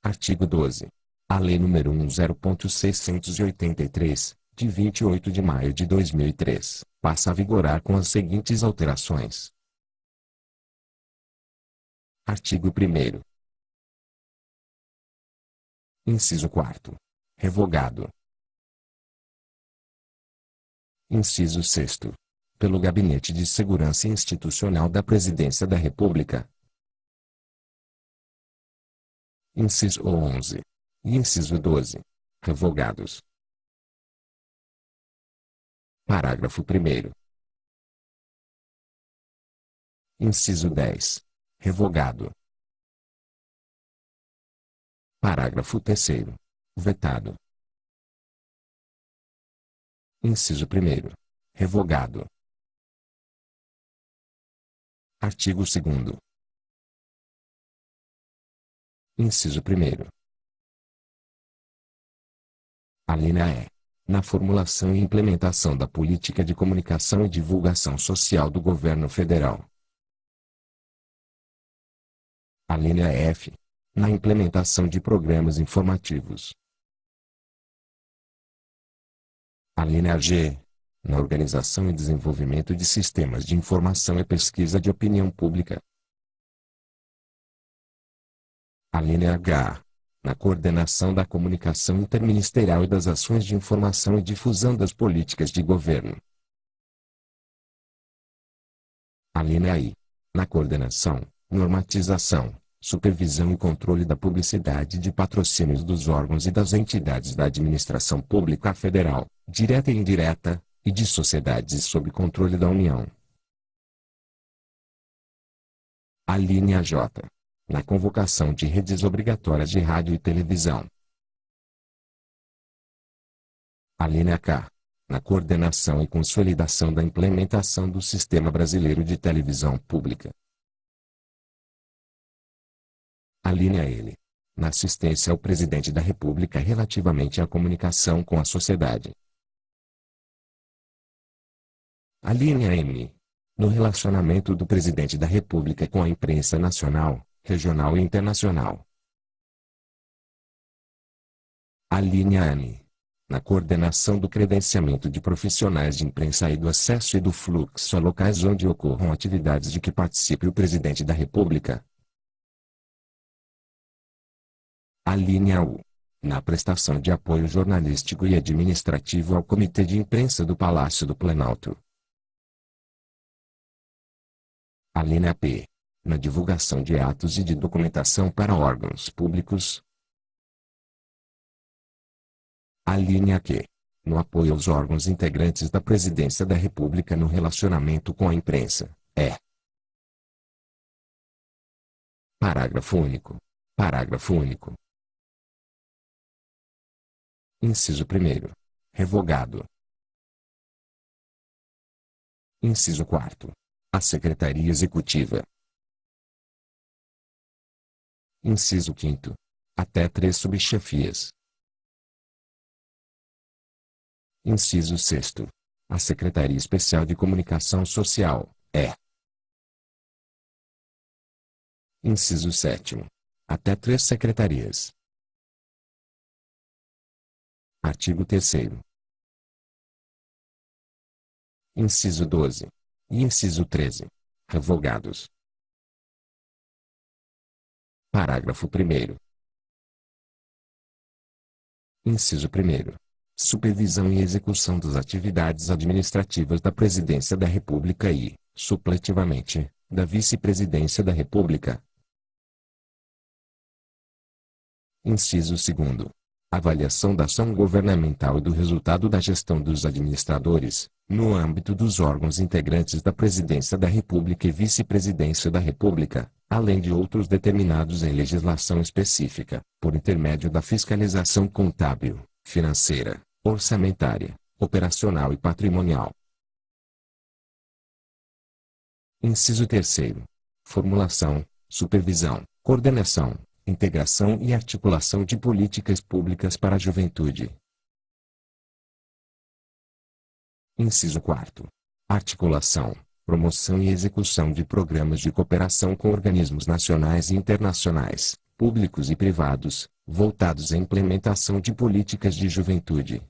Artigo 12. A Lei nº 10.683, de 28 de maio de 2003, passa a vigorar com as seguintes alterações. Artigo 1º. Inciso 4º. Revogado. Inciso 6º. Pelo Gabinete de Segurança Institucional da Presidência da República. Inciso 11. E inciso 12. Revogados. Parágrafo 1º. Inciso 10. Revogado. Parágrafo 3º. Vetado. Inciso 1º. Revogado. Artigo 2º. Inciso 1º. Alínea E. Na formulação e implementação da política de comunicação e divulgação social do Governo Federal. Alínea F. Na implementação de programas informativos. Alínea G. Na organização e desenvolvimento de sistemas de informação e pesquisa de opinião pública. Alínea H. Na coordenação da comunicação interministerial e das ações de informação e difusão das políticas de governo. Alínea I. Na coordenação, normatização, supervisão e controle da publicidade de patrocínios dos órgãos e das entidades da administração pública federal, direta e indireta, e de sociedades sob controle da União. Alínea J. Na convocação de redes obrigatórias de rádio e televisão. Alínea K. Na coordenação e consolidação da implementação do Sistema Brasileiro de Televisão Pública. Alínea L. Na assistência ao Presidente da República relativamente à comunicação com a sociedade. Alínea M. No relacionamento do Presidente da República com a imprensa nacional, regional e internacional. Alínea N. Na coordenação do credenciamento de profissionais de imprensa e do acesso e do fluxo a locais onde ocorram atividades de que participe o Presidente da República. Alínea U. Na prestação de apoio jornalístico e administrativo ao Comitê de Imprensa do Palácio do Planalto. Alínea P. Na divulgação de atos e de documentação para órgãos públicos. Alínea Q. No apoio aos órgãos integrantes da Presidência da República no relacionamento com a imprensa. Parágrafo único. Parágrafo único. Inciso 1º. Revogado. Inciso 4º. A Secretaria Executiva. Inciso 5º. Até 3 subchefias. Inciso 6º. A Secretaria Especial de Comunicação Social. Inciso 7º. Até 3 secretarias. Artigo 3º. Inciso 12. E inciso 13. Revogados. Parágrafo 1º. Inciso 1º. Supervisão e execução das atividades administrativas da Presidência da República e, supletivamente, da Vice-Presidência da República. Inciso 2º. Avaliação da ação governamental e do resultado da gestão dos administradores, no âmbito dos órgãos integrantes da Presidência da República e Vice-Presidência da República, além de outros determinados em legislação específica, por intermédio da fiscalização contábil, financeira, orçamentária, operacional e patrimonial. Inciso 3º. Formulação, supervisão, coordenação, integração e articulação de políticas públicas para a juventude. Inciso 4º. Articulação, promoção e execução de programas de cooperação com organismos nacionais e internacionais, públicos e privados, voltados à implementação de políticas de juventude.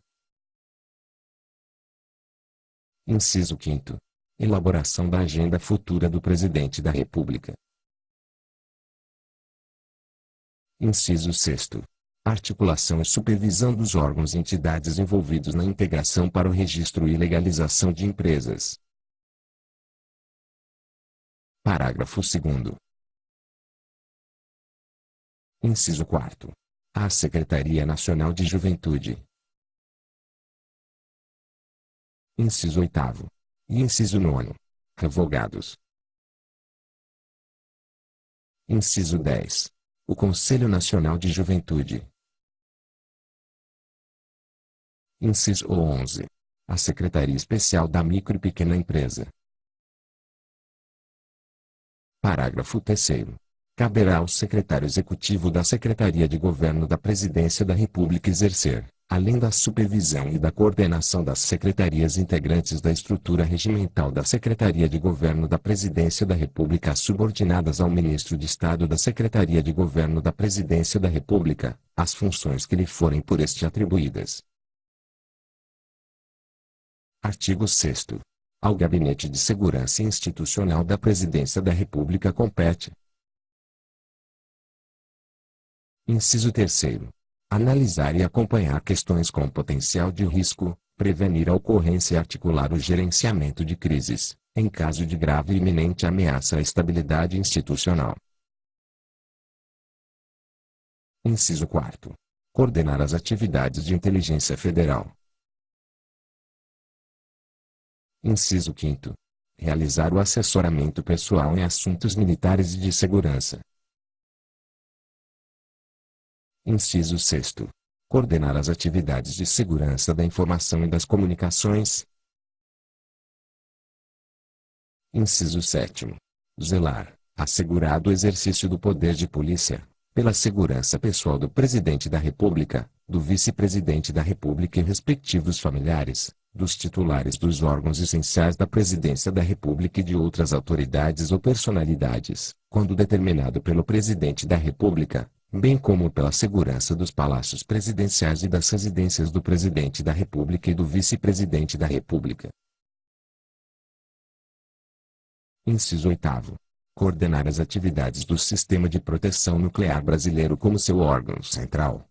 Inciso 5º. Elaboração da agenda futura do Presidente da República. Inciso 6º. Articulação e supervisão dos órgãos e entidades envolvidos na integração para o registro e legalização de empresas. Parágrafo 2º. Inciso 4º. A Secretaria Nacional de Juventude. Inciso 8º. E inciso 9º. Revogados. Inciso 10. O Conselho Nacional de Juventude. Inciso 11. A Secretaria Especial da Micro e Pequena Empresa. Parágrafo 3º. Caberá ao secretário executivo da Secretaria de Governo da Presidência da República exercer, além da supervisão e da coordenação das secretarias integrantes da estrutura regimental da Secretaria de Governo da Presidência da República subordinadas ao Ministro de Estado da Secretaria de Governo da Presidência da República, as funções que lhe forem por este atribuídas. Artigo 6º. Ao Gabinete de Segurança Institucional da Presidência da República compete: inciso 3º. Analisar e acompanhar questões com potencial de risco, prevenir a ocorrência e articular o gerenciamento de crises, em caso de grave e iminente ameaça à estabilidade institucional. Inciso 4º. Coordenar as atividades de inteligência federal. Inciso 5º. Realizar o assessoramento pessoal em assuntos militares e de segurança. Inciso 6º. Coordenar as atividades de segurança da informação e das comunicações. Inciso 7º. Zelar, assegurado o exercício do poder de polícia, pela segurança pessoal do Presidente da República, do Vice-Presidente da República e respectivos familiares, dos titulares dos órgãos essenciais da Presidência da República e de outras autoridades ou personalidades, quando determinado pelo Presidente da República, bem como pela segurança dos palácios presidenciais e das residências do Presidente da República e do Vice-Presidente da República. Inciso 8º. Coordenar as atividades do Sistema de Proteção Nuclear Brasileiro como seu órgão central,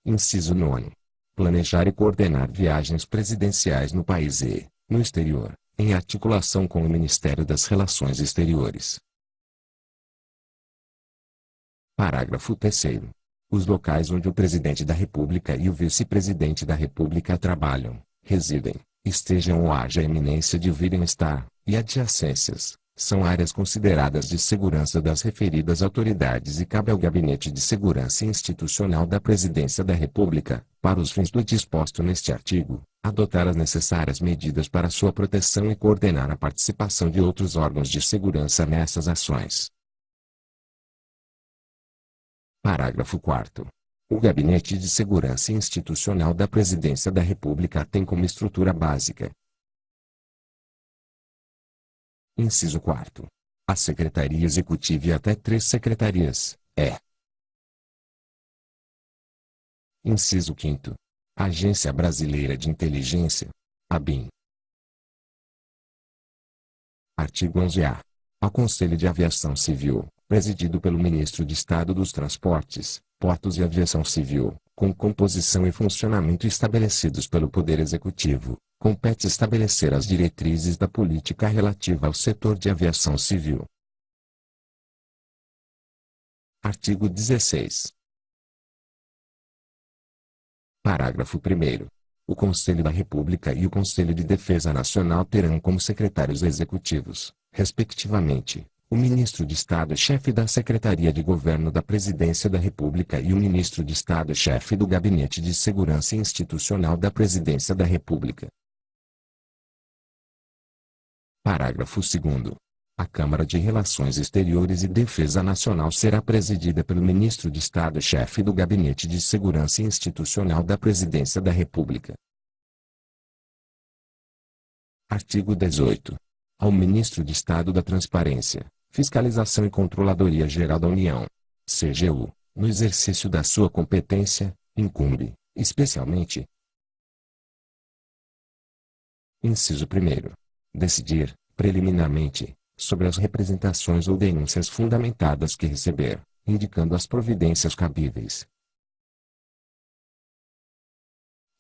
Inciso 9º. Planejar e coordenar viagens presidenciais no país e, no exterior, em articulação com o Ministério das Relações Exteriores. Parágrafo 3º. Os locais onde o Presidente da República e o Vice-Presidente da República trabalham, residem, estejam ou haja iminência de virem estar, e adjacências, são áreas consideradas de segurança das referidas autoridades e cabe ao Gabinete de Segurança Institucional da Presidência da República, para os fins do disposto neste artigo, adotar as necessárias medidas para sua proteção e coordenar a participação de outros órgãos de segurança nessas ações. Parágrafo 4º. O Gabinete de Segurança Institucional da Presidência da República tem como estrutura básica: inciso 4º. A Secretaria Executiva e até 3 secretarias, Inciso 5º. Agência Brasileira de Inteligência, ABIN. Artigo 11-A. Ao Conselho de Aviação Civil, presidido pelo Ministro de Estado dos Transportes, Portos e Aviação Civil, com composição e funcionamento estabelecidos pelo Poder Executivo, compete estabelecer as diretrizes da política relativa ao setor de aviação civil. Artigo 16. Parágrafo 1º. O Conselho da República e o Conselho de Defesa Nacional terão como secretários executivos, respectivamente, o Ministro de Estado-Chefe da Secretaria de Governo da Presidência da República e o Ministro de Estado-Chefe do Gabinete de Segurança Institucional da Presidência da República. Parágrafo 2º. A Câmara de Relações Exteriores e Defesa Nacional será presidida pelo Ministro de Estado-Chefe do Gabinete de Segurança Institucional da Presidência da República. Artigo 18. Ao Ministro de Estado da Transparência, Fiscalização e Controladoria Geral da União, CGU, no exercício da sua competência, incumbe, especialmente. Inciso 1º. Decidir, preliminarmente, sobre as representações ou denúncias fundamentadas que receber, indicando as providências cabíveis.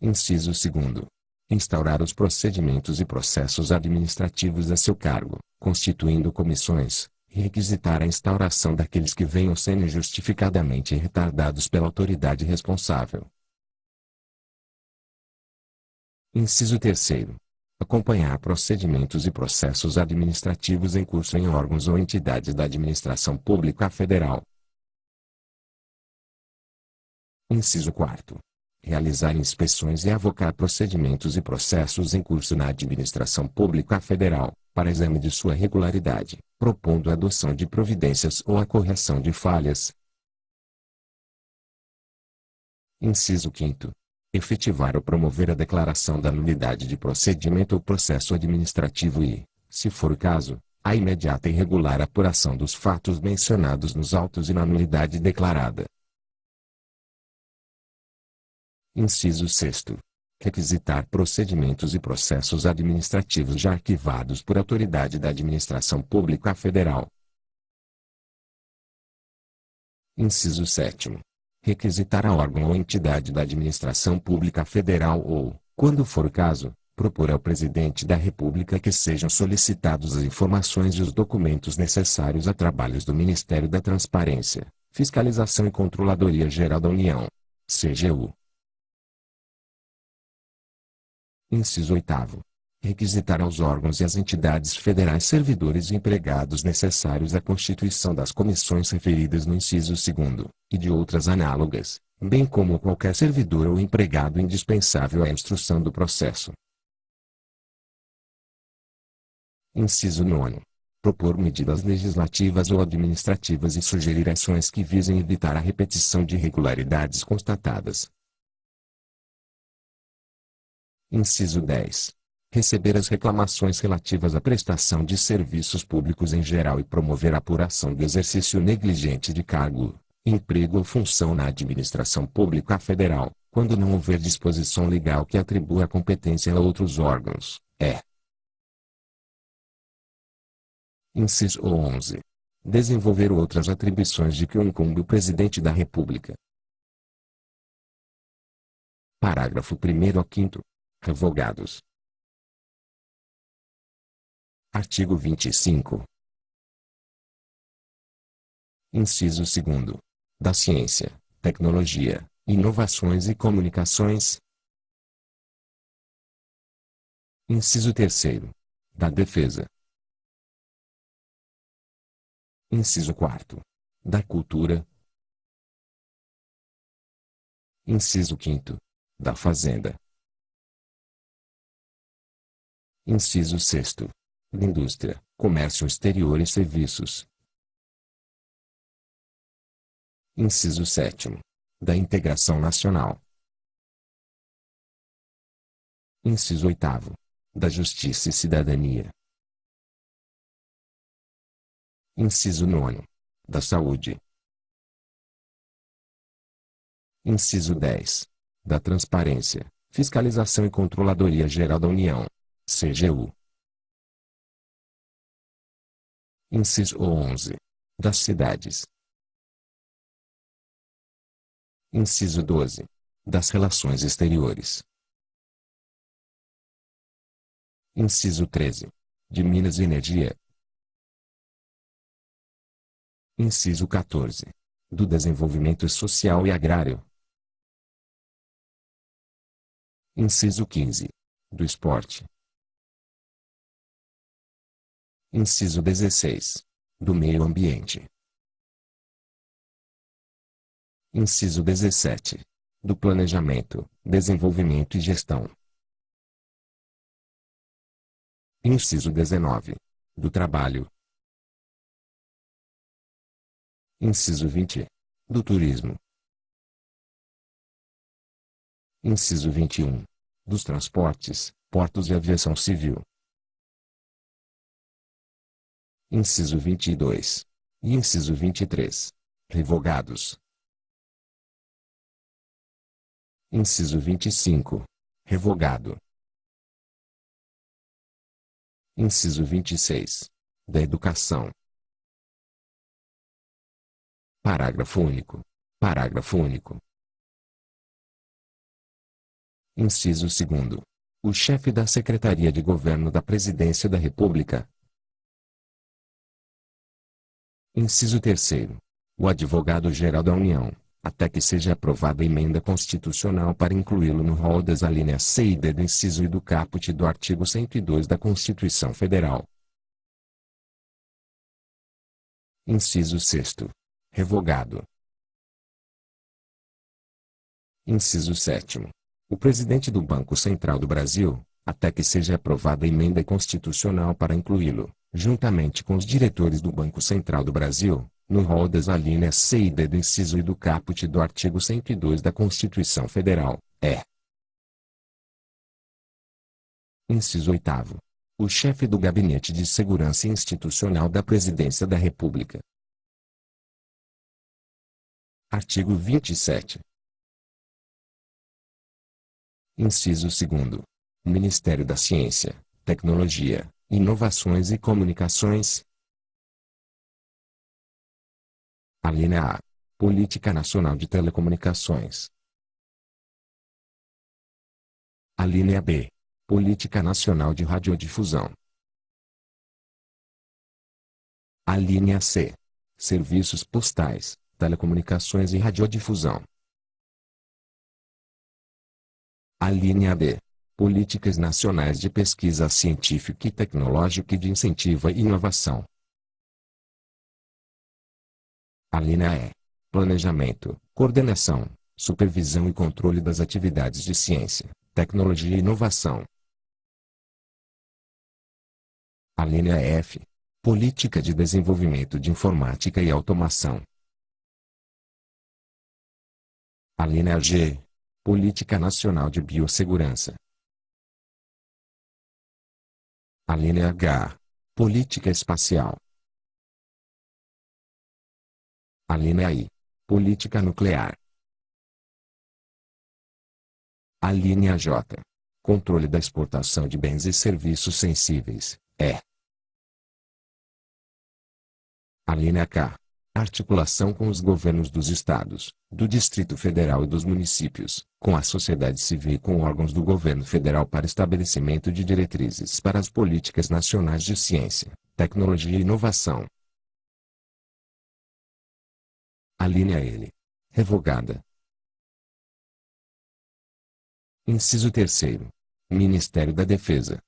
Inciso 2º. Instaurar os procedimentos e processos administrativos a seu cargo, constituindo comissões, e requisitar a instauração daqueles que venham sendo injustificadamente retardados pela autoridade responsável. Inciso 3º. Acompanhar procedimentos e processos administrativos em curso em órgãos ou entidades da administração pública federal. Inciso 4º. Realizar inspeções e avocar procedimentos e processos em curso na administração pública federal, para exame de sua regularidade, propondo a adoção de providências ou a correção de falhas. Inciso 5º. Efetivar ou promover a declaração da nulidade de procedimento ou processo administrativo e, se for o caso, a imediata e regular apuração dos fatos mencionados nos autos e na nulidade declarada. Inciso 6º. Requisitar procedimentos e processos administrativos já arquivados por autoridade da administração pública federal. Inciso 7º. Requisitar a órgão ou entidade da administração pública federal ou, quando for o caso, propor ao Presidente da República que sejam solicitados as informações e os documentos necessários a trabalhos do Ministério da Transparência, Fiscalização e Controladoria Geral da União, CGU. Inciso 8º. Requisitar aos órgãos e às entidades federais servidores e empregados necessários à constituição das comissões referidas no inciso 2º, e de outras análogas, bem como qualquer servidor ou empregado indispensável à instrução do processo. Inciso 9º. Propor medidas legislativas ou administrativas e sugerir ações que visem evitar a repetição de irregularidades constatadas. Inciso 10. Receber as reclamações relativas à prestação de serviços públicos em geral e promover a apuração do exercício negligente de cargo, emprego ou função na administração pública federal, quando não houver disposição legal que atribua a competência a outros órgãos. Inciso 11. Desenvolver outras atribuições de que o incumbe o Presidente da República. Parágrafo 1º ao 5º. Revogados. Artigo 25. Inciso 2º. Da ciência, tecnologia, inovações e comunicações. Inciso 3º. Da defesa. Inciso 4º. Da cultura. Inciso 5º. Da fazenda. Inciso 6º. Da indústria, comércio exterior e serviços. Inciso 7º. Da integração nacional. Inciso 8º. Da justiça e cidadania. Inciso 9º. Da saúde. Inciso 10. Da transparência, fiscalização e controladoria geral da União, CGU. Inciso 11. Das cidades. Inciso 12. Das relações exteriores. Inciso 13. De Minas e Energia. Inciso 14. Do Desenvolvimento Social e Agrário. Inciso 15. Do Esporte. Inciso 16. Do Meio Ambiente. Inciso 17. Do Planejamento, Desenvolvimento e Gestão. Inciso 19. Do Trabalho. Inciso 20. Do Turismo. Inciso 21. Dos Transportes, Portos e Aviação Civil. Inciso 22. E inciso 23. Revogados. Inciso 25. Revogado. Inciso 26. Da Educação. Parágrafo único. Parágrafo único. Inciso 2º. O chefe da Secretaria de Governo da Presidência da República. Inciso 3º. O Advogado-Geral da União, até que seja aprovada a emenda constitucional para incluí-lo no rol das alíneas C e D do inciso e do caput do artigo 102 da Constituição Federal. Inciso 6º. Revogado. Inciso 7º. O presidente do Banco Central do Brasil, até que seja aprovada a emenda constitucional para incluí-lo, juntamente com os diretores do Banco Central do Brasil, no rol das alíneas C e D do inciso e do caput do artigo 102 da Constituição Federal, é. Inciso 8º. O chefe do Gabinete de Segurança Institucional da Presidência da República. Artigo 27. Inciso 2º. O Ministério da Ciência, Tecnologia, Inovações e Comunicações. Alínea A. Política Nacional de Telecomunicações. Alínea B. Política Nacional de Radiodifusão. Alínea C. Serviços Postais, Telecomunicações e Radiodifusão. Alínea D. Políticas Nacionais de Pesquisa Científica e Tecnológica e de Incentivo à Inovação. Alínea E. Planejamento, coordenação, supervisão e controle das atividades de ciência, tecnologia e inovação. Alínea F. Política de Desenvolvimento de Informática e Automação. Alínea G. Política Nacional de Biossegurança. Alínea H. Política Espacial. Alínea I. Política Nuclear. Alínea J. Controle da exportação de bens e serviços sensíveis, é. Alínea K. Articulação com os governos dos estados, do Distrito Federal e dos municípios, com a sociedade civil e com órgãos do governo federal para estabelecimento de diretrizes para as políticas nacionais de ciência, tecnologia e inovação. Alínea L. Revogada. Inciso 3º. Ministério da Defesa.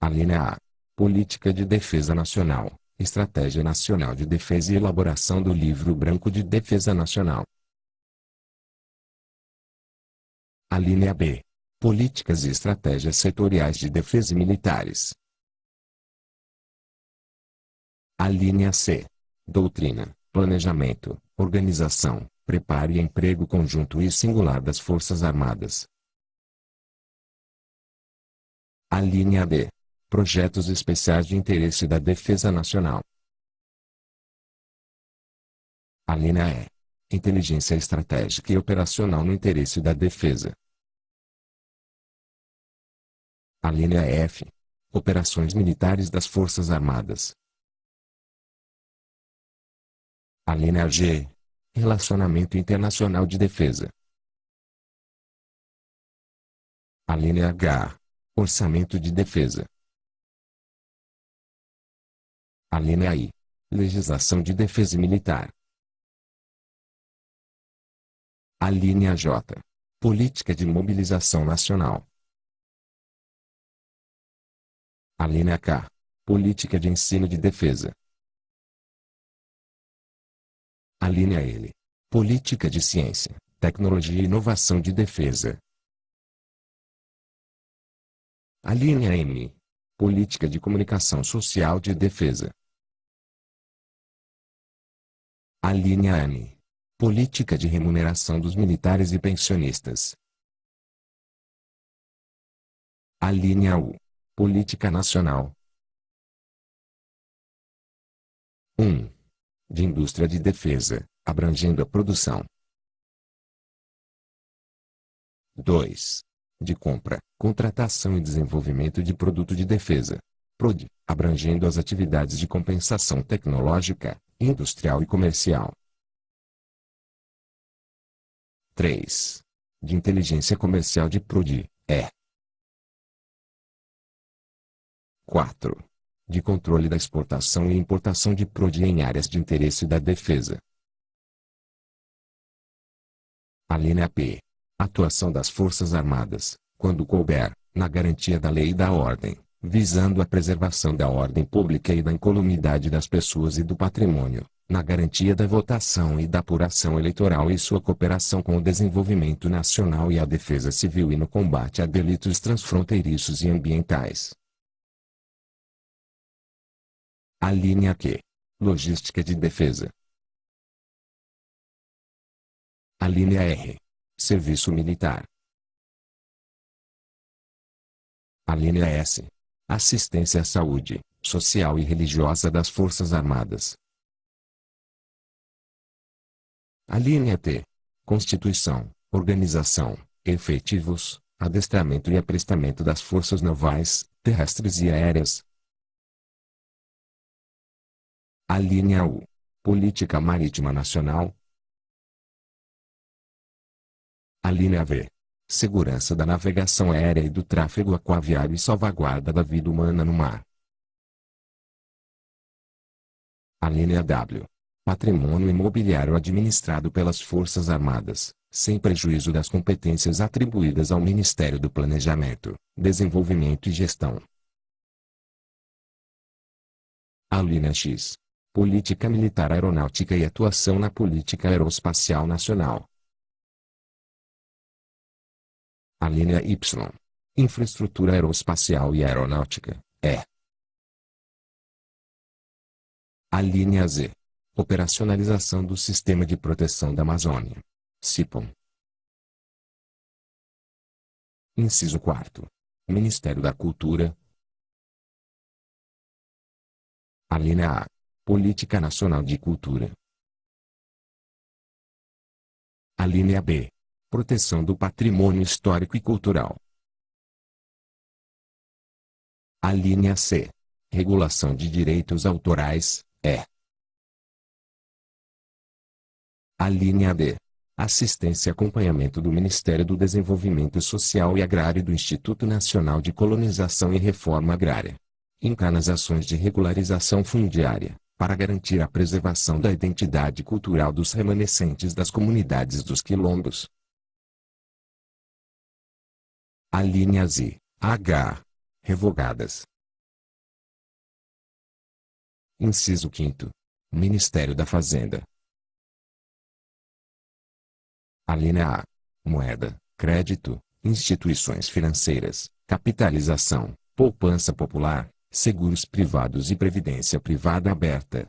Alínea A. Política de Defesa Nacional, Estratégia Nacional de Defesa e elaboração do Livro Branco de Defesa Nacional. Alínea B. Políticas e estratégias setoriais de defesa e militares. Alínea C. Doutrina, planejamento, organização, preparo e emprego conjunto e singular das Forças Armadas. Alínea D. Projetos especiais de interesse da defesa nacional. Alínea E. Inteligência estratégica e operacional no interesse da defesa. Alínea F. Operações militares das Forças Armadas. Alínea G. Relacionamento internacional de defesa. Alínea H. Orçamento de defesa. Alínea I. Legislação de defesa militar. Alínea J. Política de mobilização nacional. Alínea K. Política de ensino de defesa. Alínea L. Política de ciência, tecnologia e inovação de defesa. Alínea M. Política de comunicação social de defesa. Alínea N. Política de remuneração dos militares e pensionistas. Alínea U. Política nacional, 1. De indústria de defesa, abrangendo a produção. 2. De compra, contratação e desenvolvimento de produto de defesa. PROD, abrangendo as atividades de compensação tecnológica, industrial e comercial. 3. De inteligência comercial de PROD, E. 4. De controle da exportação e importação de PROD em áreas de interesse da defesa. A linha P. Atuação das Forças Armadas, quando couber, na garantia da lei e da ordem, visando a preservação da ordem pública e da incolumidade das pessoas e do patrimônio, na garantia da votação e da apuração eleitoral e sua cooperação com o desenvolvimento nacional e a defesa civil e no combate a delitos transfronteiriços e ambientais. A linha Q. Logística de defesa. A linha R. Serviço militar. A linha S. Assistência à saúde, social e religiosa das Forças Armadas. A linha T. Constituição, organização, efetivos, adestramento e aprestamento das forças navais, terrestres e aéreas. A linha U. Política marítima nacional. A linha V. Segurança da navegação aérea e do tráfego aquaviário e salvaguarda da vida humana no mar. A linha W. Patrimônio imobiliário administrado pelas Forças Armadas, sem prejuízo das competências atribuídas ao Ministério do Planejamento, Desenvolvimento e Gestão. A linha X. Política militar aeronáutica e atuação na política aeroespacial nacional. A linha Y. Infraestrutura aeroespacial e aeronáutica, E. A linha Z. Operacionalização do Sistema de Proteção da Amazônia, SIPAM. Inciso 4. Ministério da Cultura. A linha A. Política Nacional de Cultura. A linha B. Proteção do Patrimônio Histórico e Cultural. A linha C. Regulação de Direitos Autorais, E. A linha D. Assistência e acompanhamento do Ministério do Desenvolvimento Social e Agrário e do Instituto Nacional de Colonização e Reforma Agrária. INCA nas ações de regularização fundiária, para garantir a preservação da identidade cultural dos remanescentes das comunidades dos quilombos. A linha Z, H. Revogadas. Inciso 5. Ministério da Fazenda. A linha A. Moeda, crédito, instituições financeiras, capitalização, poupança popular, seguros privados e previdência privada aberta.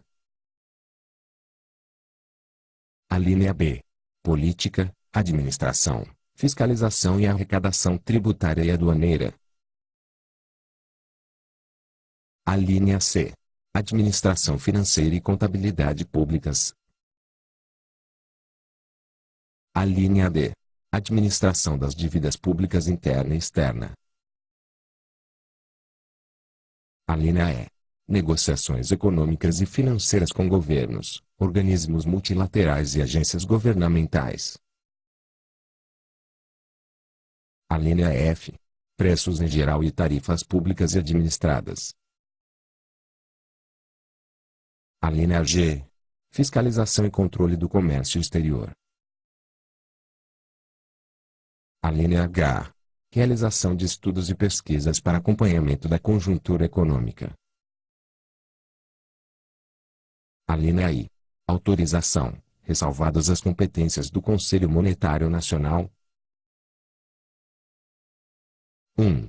A linha B. Política, administração, fiscalização e arrecadação tributária e aduaneira. A linha C. Administração financeira e contabilidade públicas. A linha D. Administração das dívidas públicas interna e externa. A linha E. Negociações econômicas e financeiras com governos, organismos multilaterais e agências governamentais. A linha F. Preços em geral e tarifas públicas e administradas. A linha G. Fiscalização e controle do comércio exterior. A linha H. Realização de estudos e pesquisas para acompanhamento da conjuntura econômica. A linha I. Autorização, ressalvadas as competências do Conselho Monetário Nacional. 1.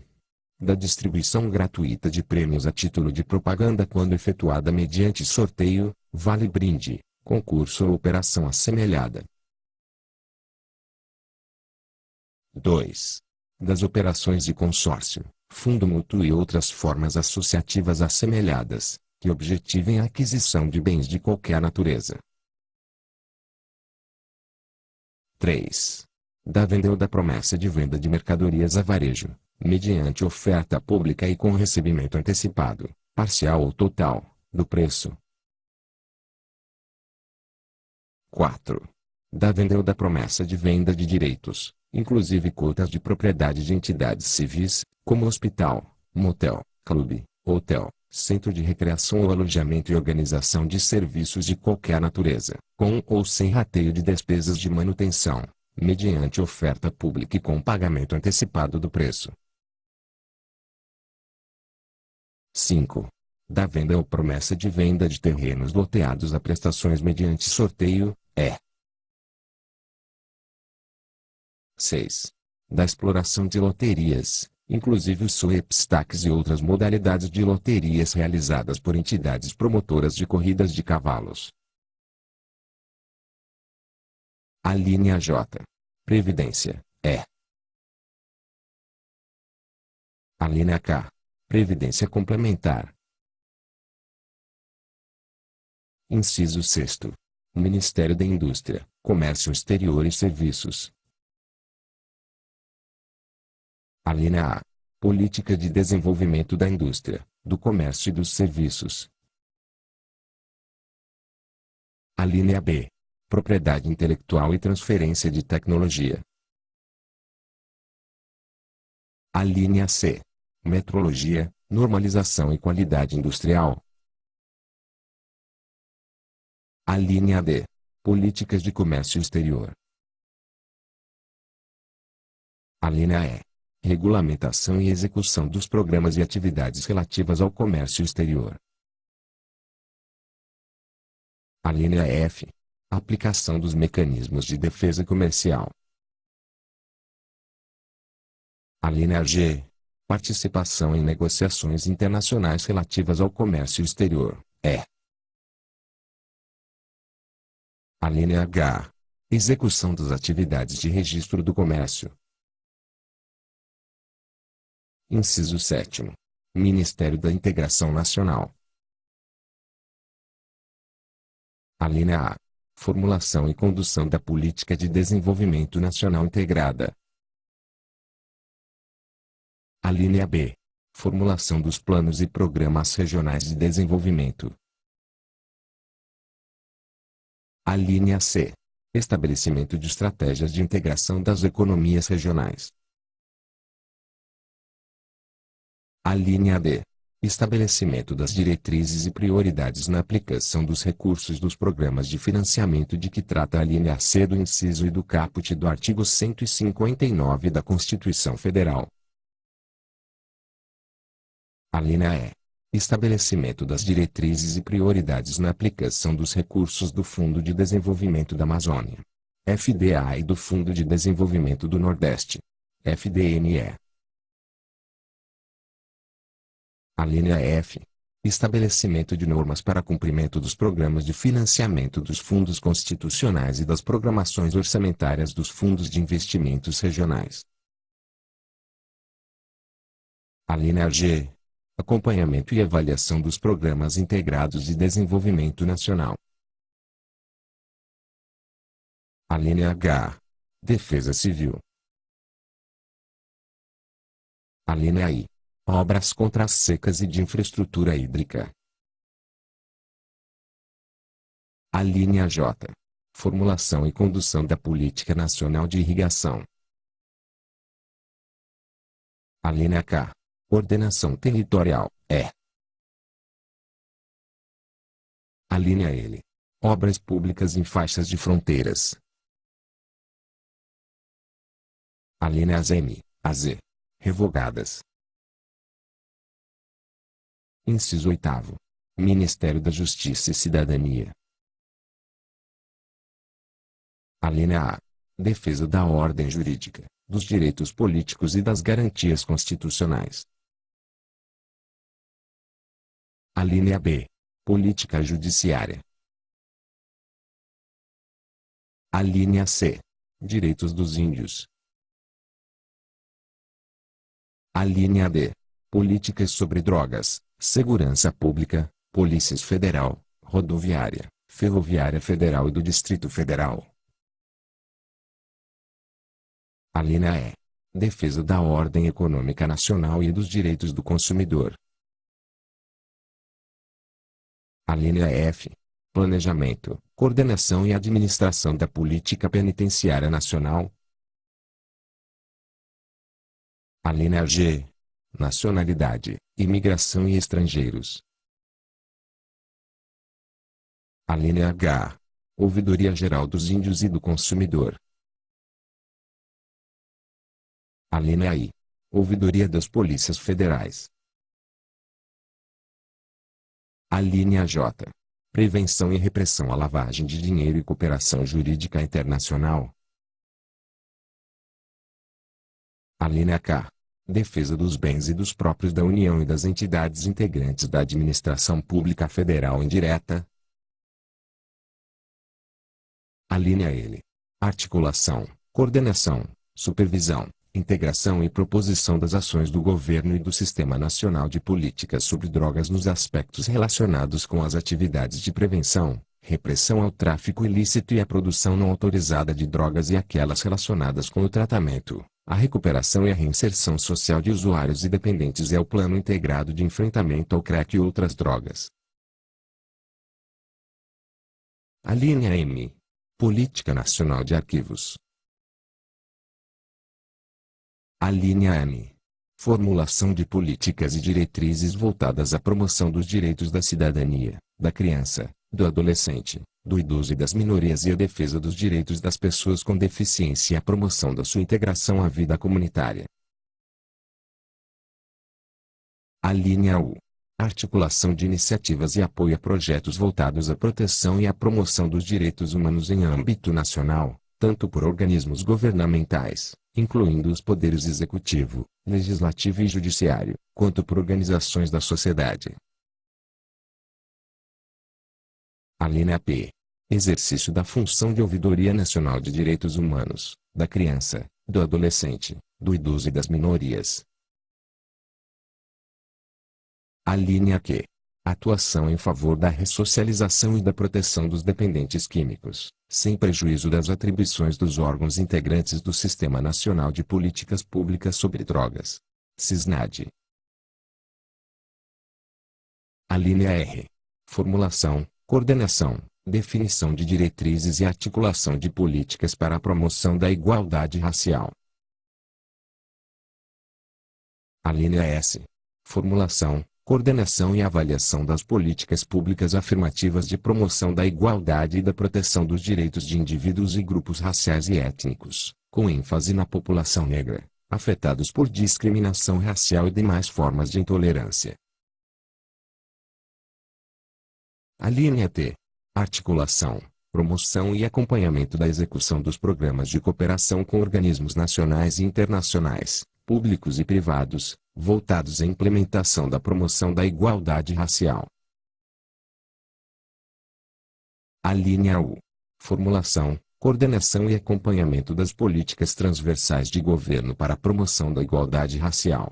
Da distribuição gratuita de prêmios a título de propaganda quando efetuada mediante sorteio, vale-brinde, concurso ou operação assemelhada. 2. Das operações de consórcio, fundo mútuo e outras formas associativas assemelhadas, que objetivem a aquisição de bens de qualquer natureza. 3. Da venda ou da promessa de venda de mercadorias a varejo, mediante oferta pública e com recebimento antecipado, parcial ou total, do preço. 4. Da venda ou da promessa de venda de direitos, inclusive cotas de propriedade de entidades civis, como hospital, motel, clube, hotel, centro de recreação ou alojamento e organização de serviços de qualquer natureza, com ou sem rateio de despesas de manutenção, mediante oferta pública e com pagamento antecipado do preço. 5. Da venda ou promessa de venda de terrenos loteados a prestações mediante sorteio, 6. Da exploração de loterias, inclusive os sweepstakes e outras modalidades de loterias realizadas por entidades promotoras de corridas de cavalos. A linha J. Previdência, A linha K. Previdência complementar. Inciso 6º. Ministério da Indústria, Comércio Exterior e Serviços. A linha A. Política de Desenvolvimento da Indústria, do Comércio e dos Serviços. A linha B. Propriedade intelectual e transferência de tecnologia. A linha C. Metrologia, normalização e qualidade industrial. A linha D. Políticas de comércio exterior. A linha E. Regulamentação e execução dos programas e atividades relativas ao comércio exterior. A linha F. Aplicação dos mecanismos de defesa comercial. A linha G. Participação em negociações internacionais relativas ao comércio exterior, A linha H. Execução das atividades de registro do comércio. Inciso 7º. Ministério da Integração Nacional. A linha A. Formulação e condução da Política de Desenvolvimento Nacional Integrada. A linha B. Formulação dos planos e programas regionais de desenvolvimento. A linha C. Estabelecimento de estratégias de integração das economias regionais. A linha D. Estabelecimento das diretrizes e prioridades na aplicação dos recursos dos programas de financiamento de que trata a linha C do inciso e do caput do artigo 159 da Constituição Federal. A linha E. Estabelecimento das diretrizes e prioridades na aplicação dos recursos do Fundo de Desenvolvimento da Amazônia, FDA, e do Fundo de Desenvolvimento do Nordeste, FDNE. A linha F. Estabelecimento de normas para cumprimento dos programas de financiamento dos fundos constitucionais e das programações orçamentárias dos fundos de investimentos regionais. A linha G. Acompanhamento e avaliação dos programas integrados de desenvolvimento nacional. A linha H. Defesa Civil. A linha I. Obras contra as secas e de infraestrutura hídrica. A linha J. Formulação e condução da Política Nacional de Irrigação. A linha K. Ordenação territorial, A linha L. Obras públicas em faixas de fronteiras. A linha M, AZ. Revogadas. Inciso 8º. Ministério da Justiça e Cidadania. A linha A. Defesa da ordem jurídica, dos direitos políticos e das garantias constitucionais. A linha B. Política judiciária. A linha C. Direitos dos índios. A linha D. Políticas sobre drogas, segurança pública, Polícias Federal, Rodoviária, Ferroviária Federal e do Distrito Federal. A linha E. Defesa da ordem econômica nacional e dos direitos do consumidor. A linha F. Planejamento, coordenação e administração da política penitenciária nacional. A linha G. Nacionalidade, imigração e estrangeiros. A linha H. Ouvidoria Geral dos Índios e do Consumidor. A linha I. Ouvidoria das Polícias Federais. A linha J. Prevenção e repressão à lavagem de dinheiro e cooperação jurídica internacional. A linha K. Defesa dos bens e dos próprios da União e das entidades integrantes da administração pública federal indireta. A linha L. Articulação, coordenação, supervisão, integração e proposição das ações do governo e do Sistema Nacional de Políticas sobre Drogas nos aspectos relacionados com as atividades de prevenção, repressão ao tráfico ilícito e à produção não autorizada de drogas e aquelas relacionadas com o tratamento, a recuperação e a reinserção social de usuários e dependentes e ao Plano Integrado de Enfrentamento ao Crack e outras drogas. A linha M. Política Nacional de Arquivos. A linha M. Formulação de políticas e diretrizes voltadas à promoção dos direitos da cidadania, da criança, do adolescente, do idoso e das minorias e a defesa dos direitos das pessoas com deficiência e a promoção da sua integração à vida comunitária. A linha U. Articulação de iniciativas e apoio a projetos voltados à proteção e à promoção dos direitos humanos em âmbito nacional, tanto por organismos governamentais, incluindo os poderes executivo, legislativo e judiciário, quanto por organizações da sociedade. A linha P. Exercício da função de ouvidoria nacional de direitos humanos, da criança, do adolescente, do idoso e das minorias. A linha Q. Atuação em favor da ressocialização e da proteção dos dependentes químicos, sem prejuízo das atribuições dos órgãos integrantes do Sistema Nacional de Políticas Públicas sobre Drogas, SISNAD. A linha R. Formulação, coordenação, definição de diretrizes e articulação de políticas para a promoção da igualdade racial. A linha S. Formulação, coordenação e avaliação das políticas públicas afirmativas de promoção da igualdade e da proteção dos direitos de indivíduos e grupos raciais e étnicos, com ênfase na população negra, afetados por discriminação racial e demais formas de intolerância. A linha T. Articulação, promoção e acompanhamento da execução dos programas de cooperação com organismos nacionais e internacionais, públicos e privados, voltados à implementação da promoção da igualdade racial. A linha U. Formulação, coordenação e acompanhamento das políticas transversais de governo para a promoção da igualdade racial.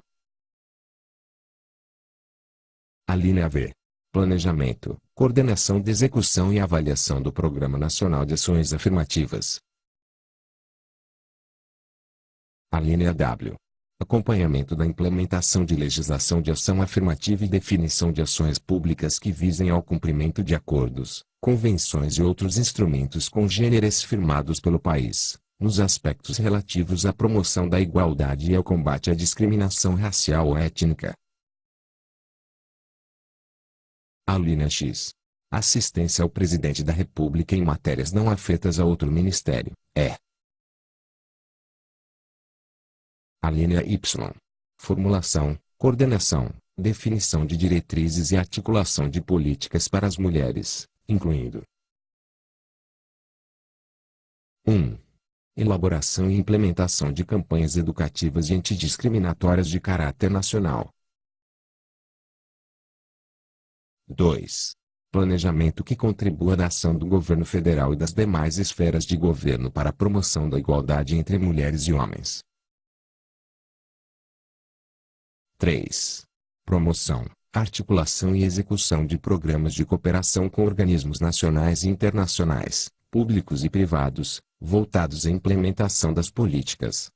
A linha V. Planejamento, coordenação de execução e avaliação do Programa Nacional de Ações Afirmativas. A linha W. Acompanhamento da implementação de legislação de ação afirmativa e definição de ações públicas que visem ao cumprimento de acordos, convenções e outros instrumentos congêneres firmados pelo país, nos aspectos relativos à promoção da igualdade e ao combate à discriminação racial ou étnica. A linha X. Assistência ao Presidente da República em matérias não afetas a outro ministério, A linha Y. Formulação, coordenação, definição de diretrizes e articulação de políticas para as mulheres, incluindo 1. Elaboração e implementação de campanhas educativas e antidiscriminatórias de caráter nacional. 2. Planejamento que contribua na ação do governo federal e das demais esferas de governo para a promoção da igualdade entre mulheres e homens. 3. Promoção, articulação e execução de programas de cooperação com organismos nacionais e internacionais, públicos e privados, voltados à implementação das políticas.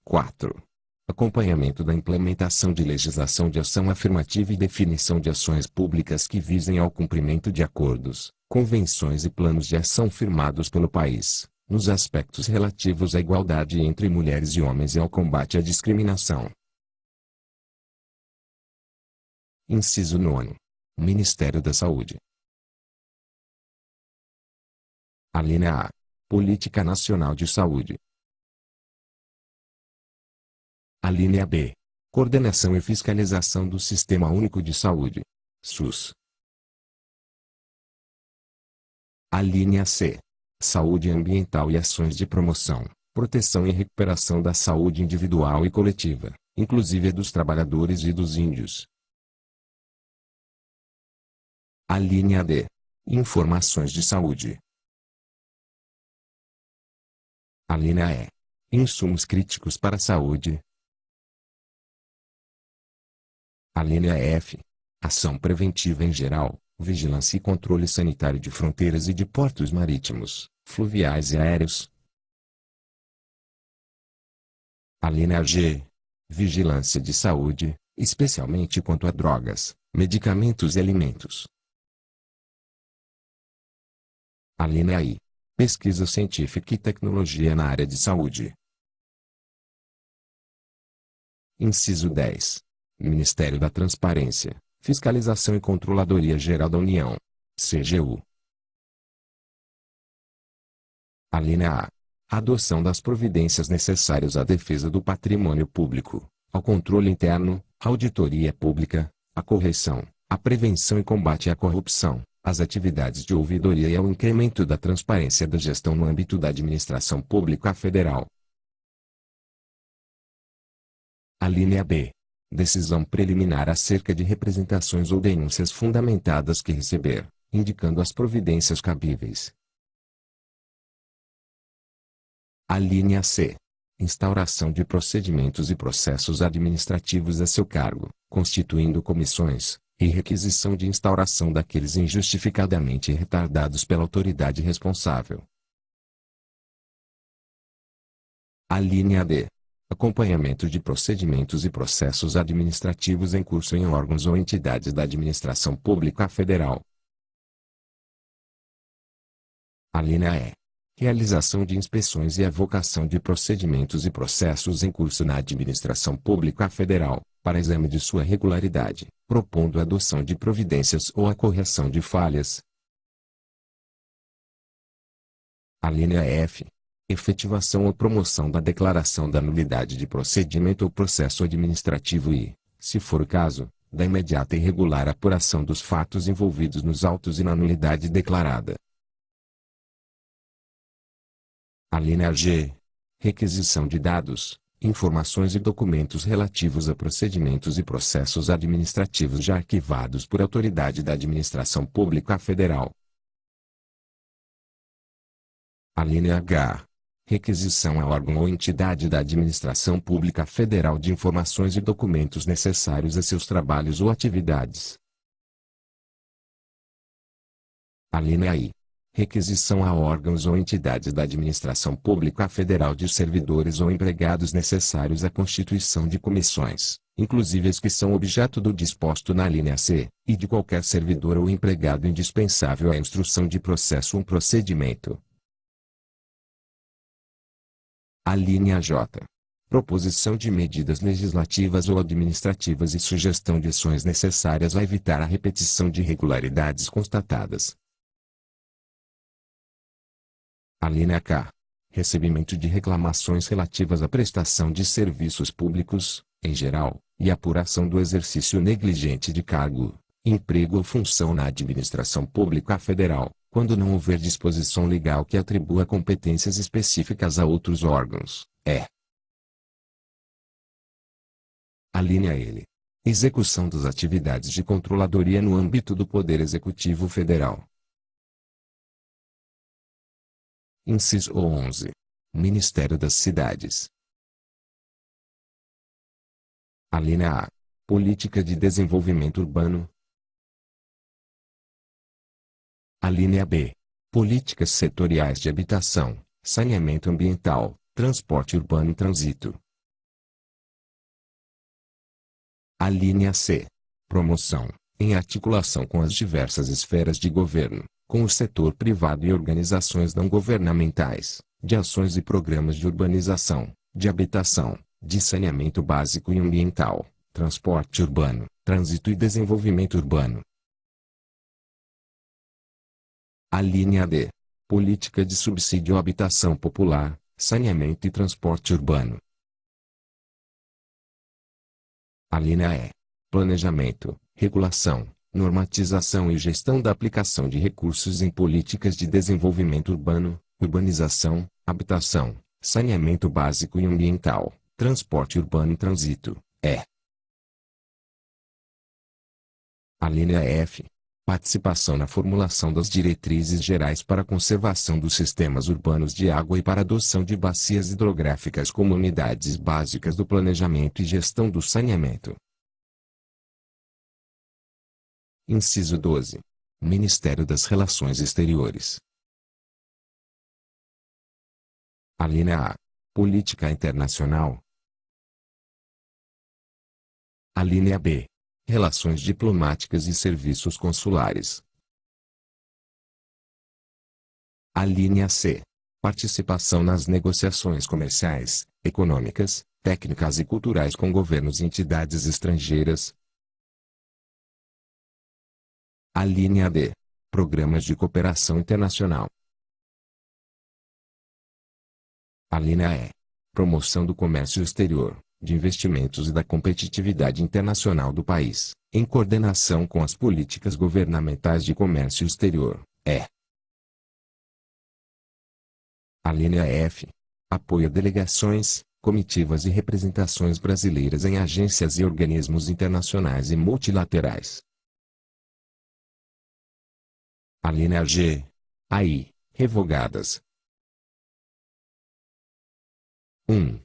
4. Acompanhamento da implementação de legislação de ação afirmativa e definição de ações públicas que visem ao cumprimento de acordos, convenções e planos de ação firmados pelo país, nos aspectos relativos à igualdade entre mulheres e homens e ao combate à discriminação. Inciso 9. Ministério da Saúde. Alínea A. Política Nacional de Saúde. Alínea B. Coordenação e fiscalização do Sistema Único de Saúde, SUS. Alínea C. Saúde ambiental e ações de promoção, proteção e recuperação da saúde individual e coletiva, inclusive a dos trabalhadores e dos índios. Alínea D. Informações de saúde. Alínea E. Insumos críticos para a saúde. Alínea F. Ação preventiva em geral, vigilância e controle sanitário de fronteiras e de portos marítimos, fluviais e aéreos. Alínea G. Vigilância de saúde, especialmente quanto a drogas, medicamentos e alimentos. Alínea I. Pesquisa científica e tecnologia na área de saúde. Inciso 10. Ministério da Transparência, Fiscalização e Controladoria Geral da União, CGU. Alínea A. Adoção das providências necessárias à defesa do patrimônio público, ao controle interno, à auditoria pública, à correção, à prevenção e combate à corrupção, às atividades de ouvidoria e ao incremento da transparência da gestão no âmbito da administração pública federal. Alínea B. Decisão preliminar acerca de representações ou denúncias fundamentadas que receber, indicando as providências cabíveis. Alínea C. Instauração de procedimentos e processos administrativos a seu cargo, constituindo comissões, e requisição de instauração daqueles injustificadamente retardados pela autoridade responsável. Alínea D. Acompanhamento de procedimentos e processos administrativos em curso em órgãos ou entidades da administração pública federal. Alínea E. Realização de inspeções e avocação de procedimentos e processos em curso na administração pública federal, para exame de sua regularidade, propondo a adoção de providências ou a correção de falhas. Alínea F. Efetivação ou promoção da declaração da nulidade de procedimento ou processo administrativo e, se for o caso, da imediata e regular apuração dos fatos envolvidos nos autos e na nulidade declarada. Alínea G. Requisição de dados, informações e documentos relativos a procedimentos e processos administrativos já arquivados por autoridade da administração pública federal. Alínea H. Requisição a órgão ou entidade da administração pública federal de informações e documentos necessários a seus trabalhos ou atividades. Alínea I. Requisição a órgãos ou entidades da administração pública federal de servidores ou empregados necessários à constituição de comissões, inclusive as que são objeto do disposto na alínea C, e de qualquer servidor ou empregado indispensável à instrução de processo ou procedimento. Alínea J. Proposição de medidas legislativas ou administrativas e sugestão de ações necessárias a evitar a repetição de irregularidades constatadas. Alínea K. Recebimento de reclamações relativas à prestação de serviços públicos, em geral, e apuração do exercício negligente de cargo, emprego ou função na administração pública federal, quando não houver disposição legal que atribua competências específicas a outros órgãos. Alínea L. Execução das atividades de controladoria no âmbito do Poder Executivo Federal. Inciso 11. Ministério das Cidades. Alínea A. Política de desenvolvimento urbano. Alínea B. Políticas setoriais de habitação, saneamento ambiental, transporte urbano e trânsito. Alínea C. Promoção, em articulação com as diversas esferas de governo, com o setor privado e organizações não governamentais, de ações e programas de urbanização, de habitação, de saneamento básico e ambiental, transporte urbano, trânsito e desenvolvimento urbano. Alínea D. Política de subsídio à habitação popular, saneamento e transporte urbano. Alínea E. Planejamento, regulação, normatização e gestão da aplicação de recursos em políticas de desenvolvimento urbano, urbanização, habitação, saneamento básico e ambiental, transporte urbano e trânsito. Alínea F. Participação na formulação das diretrizes gerais para a conservação dos sistemas urbanos de água e para a adoção de bacias hidrográficas como unidades básicas do planejamento e gestão do saneamento. Inciso 12. Ministério das Relações Exteriores. Alínea A. Política internacional. Alínea B. Relações diplomáticas e serviços consulares. Alínea C. Participação nas negociações comerciais, econômicas, técnicas e culturais com governos e entidades estrangeiras. Alínea D. Programas de cooperação internacional. Alínea E. Promoção do comércio exterior, de investimentos e da competitividade internacional do país, em coordenação com as políticas governamentais de comércio exterior. Alínea F. Apoio a delegações, comitivas e representações brasileiras em agências e organismos internacionais e multilaterais. Alínea G. AI. Revogadas. 1.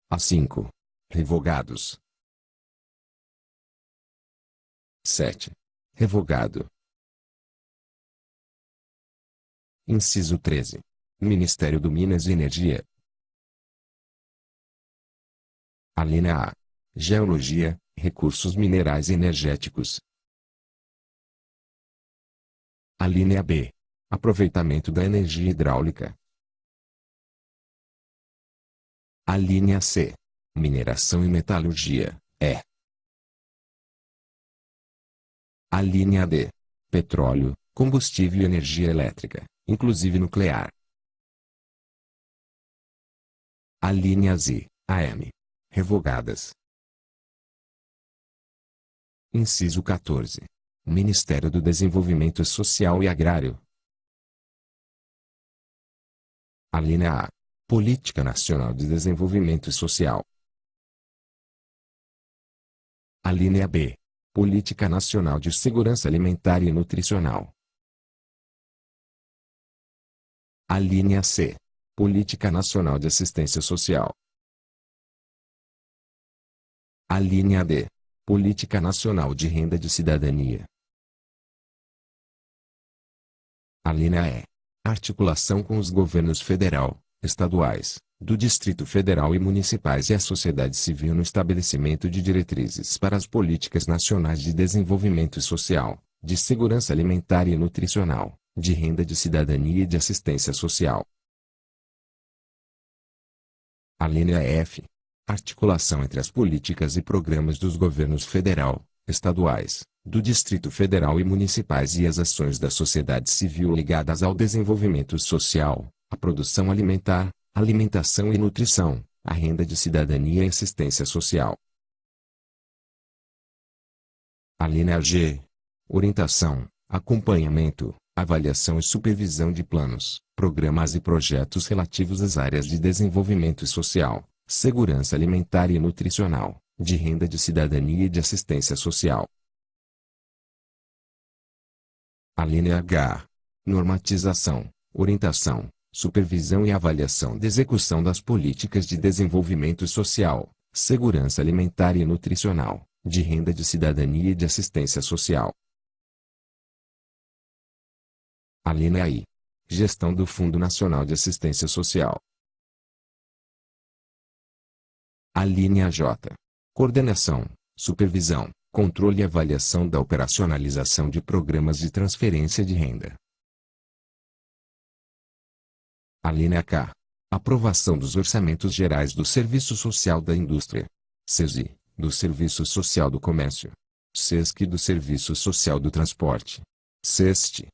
A 5. Revogados. 7. Revogado. Inciso 13. Ministério do Minas e Energia. Alínea A. Geologia, recursos minerais e energéticos. Alínea B. Aproveitamento da energia hidráulica. Alínea C. Mineração e metalurgia. Alínea D. Petróleo, combustível e energia elétrica, inclusive nuclear. Alínea Z. AM. Revogadas. Inciso 14. Ministério do Desenvolvimento Social e Agrário. Alínea A. Política Nacional de Desenvolvimento Social. Alínea B. Política Nacional de Segurança Alimentar e Nutricional. Alínea C. Política Nacional de Assistência Social. Alínea D. Política Nacional de Renda de Cidadania. Alínea E. Articulação com os governos federal, estaduais, do Distrito Federal e municipais e a sociedade civil no estabelecimento de diretrizes para as políticas nacionais de desenvolvimento social, de segurança alimentar e nutricional, de renda de cidadania e de assistência social. Alínea F. Articulação entre as políticas e programas dos governos federal, estaduais, do Distrito Federal e municipais e as ações da sociedade civil ligadas ao desenvolvimento social, à produção alimentar, alimentação e nutrição, à renda de cidadania e assistência social. Alínea G. Orientação, acompanhamento, avaliação e supervisão de planos, programas e projetos relativos às áreas de desenvolvimento social, segurança alimentar e nutricional, de renda de cidadania e de assistência social. Alínea H. Normatização, orientação, supervisão e avaliação da execução das políticas de desenvolvimento social, segurança alimentar e nutricional, de renda de cidadania e de assistência social. Alínea I. Gestão do Fundo Nacional de Assistência Social. Alínea J. Coordenação, supervisão, controle e avaliação da operacionalização de programas de transferência de renda. Alínea K. Aprovação dos orçamentos gerais do Serviço Social da Indústria, SESI, do Serviço Social do Comércio, SESC e do Serviço Social do Transporte, SEST.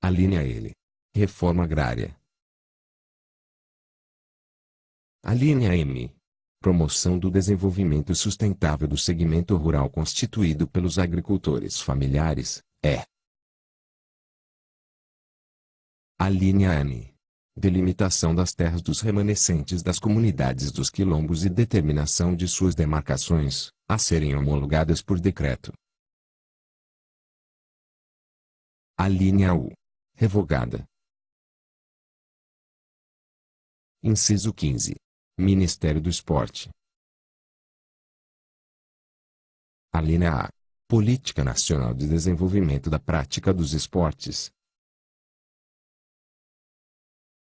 Alínea L. Reforma agrária. Alínea M. Promoção do desenvolvimento sustentável do segmento rural constituído pelos agricultores familiares, é. Alínea N. Delimitação das terras dos remanescentes das comunidades dos quilombos e determinação de suas demarcações, a serem homologadas por decreto. Alínea U. Revogada. Inciso 15. Ministério do Esporte. Alínea A. Política Nacional de Desenvolvimento da Prática dos Esportes.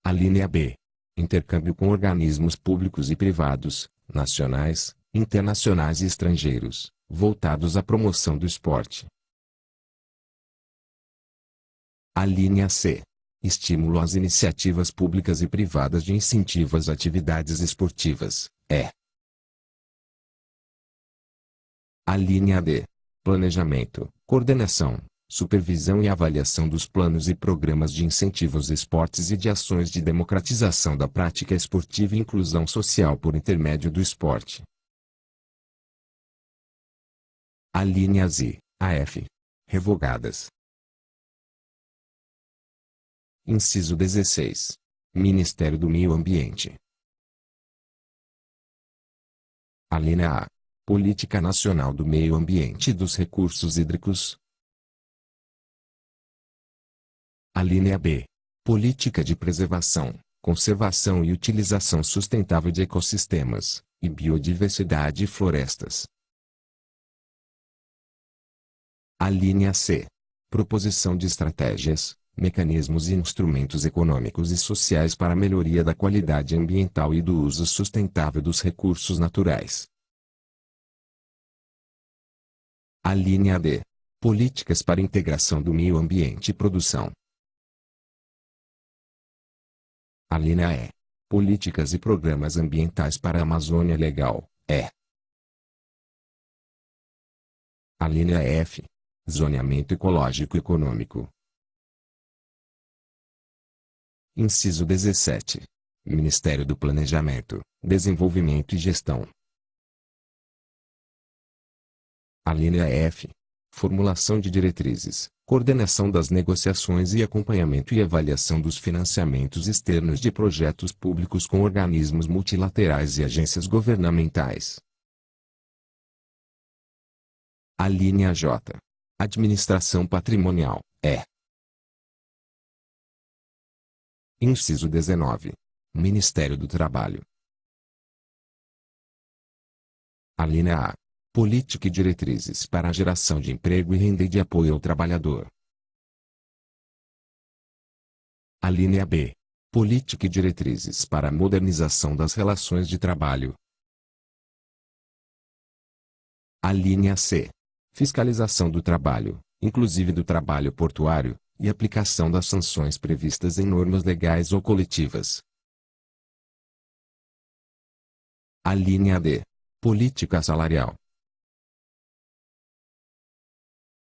Alínea B. Intercâmbio com organismos públicos e privados, nacionais, internacionais e estrangeiros, voltados à promoção do esporte. Alínea C. Estímulo às iniciativas públicas e privadas de incentivo às atividades esportivas, é. Alínea D. Planejamento, coordenação, supervisão e avaliação dos planos e programas de incentivo aos esportes e de ações de democratização da prática esportiva e inclusão social por intermédio do esporte. Alíneas I a F. Revogadas. Inciso 16. Ministério do Meio Ambiente. Alínea A. Política Nacional do Meio Ambiente e dos Recursos Hídricos. Alínea B. Política de Preservação, Conservação e Utilização Sustentável de Ecossistemas, e Biodiversidade e Florestas. Alínea C. Proposição de estratégias, mecanismos e instrumentos econômicos e sociais para a melhoria da qualidade ambiental e do uso sustentável dos recursos naturais. Alínea D. Políticas para a integração do meio ambiente e produção. Alínea E. Políticas e programas ambientais para a Amazônia Legal, é. Alínea F. Zoneamento ecológico econômico. Inciso 17. Ministério do Planejamento, Desenvolvimento e Gestão. Alínea F. Formulação de diretrizes, coordenação das negociações e acompanhamento e avaliação dos financiamentos externos de projetos públicos com organismos multilaterais e agências governamentais. Alínea J. Administração patrimonial, é. Inciso 19. Ministério do Trabalho. Alínea A. Política e diretrizes para a geração de emprego e renda e de apoio ao trabalhador. Alínea B. Política e diretrizes para a modernização das relações de trabalho. Alínea C. Fiscalização do trabalho, inclusive do trabalho portuário, e aplicação das sanções previstas em normas legais ou coletivas. Alínea D. Política salarial.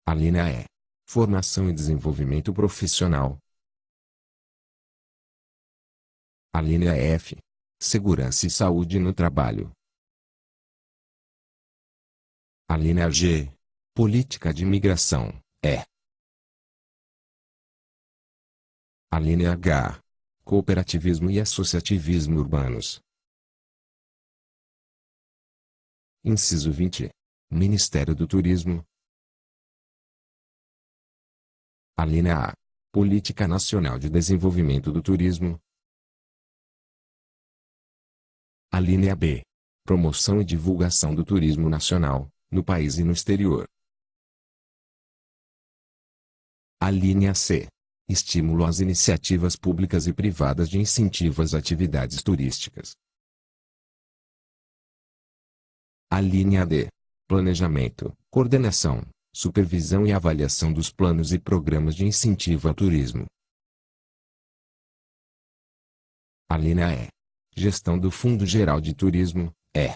Alínea E. Formação e desenvolvimento profissional. Alínea F. Segurança e saúde no trabalho. Alínea G. Política de imigração, é. Alínea H. Cooperativismo e associativismo urbanos. Inciso 20. Ministério do Turismo. Alínea A. Política Nacional de Desenvolvimento do Turismo. A linha B. Promoção e divulgação do turismo nacional, no país e no exterior. A linha C. Estímulo às iniciativas públicas e privadas de incentivo às atividades turísticas. A linha D. Planejamento, coordenação, supervisão e avaliação dos planos e programas de incentivo ao turismo. A linha E. Gestão do Fundo Geral de Turismo, E.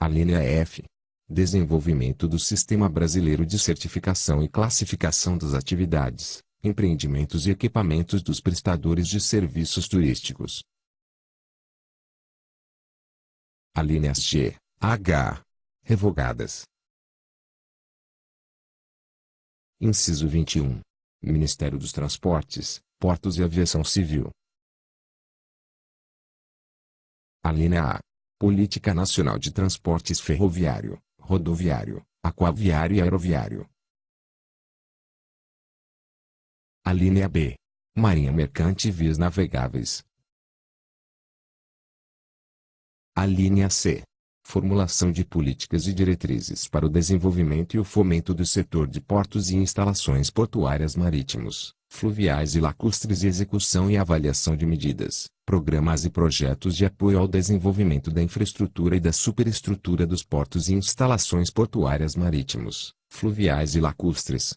A linha F. Desenvolvimento do Sistema Brasileiro de Certificação e Classificação das Atividades, Empreendimentos e Equipamentos dos Prestadores de Serviços Turísticos. A linha G, H. Revogadas. Inciso 21. Ministério dos Transportes, Portos e Aviação Civil. A linha A. Política Nacional de Transportes Ferroviário, Rodoviário, Aquaviário e Aeroviário. A linha B. Marinha Mercante e Vias Navegáveis. A linha C. Formulação de políticas e diretrizes para o desenvolvimento e o fomento do setor de portos e instalações portuárias marítimos, fluviais e lacustres e execução e avaliação de medidas, programas e projetos de apoio ao desenvolvimento da infraestrutura e da superestrutura dos portos e instalações portuárias marítimos, fluviais e lacustres.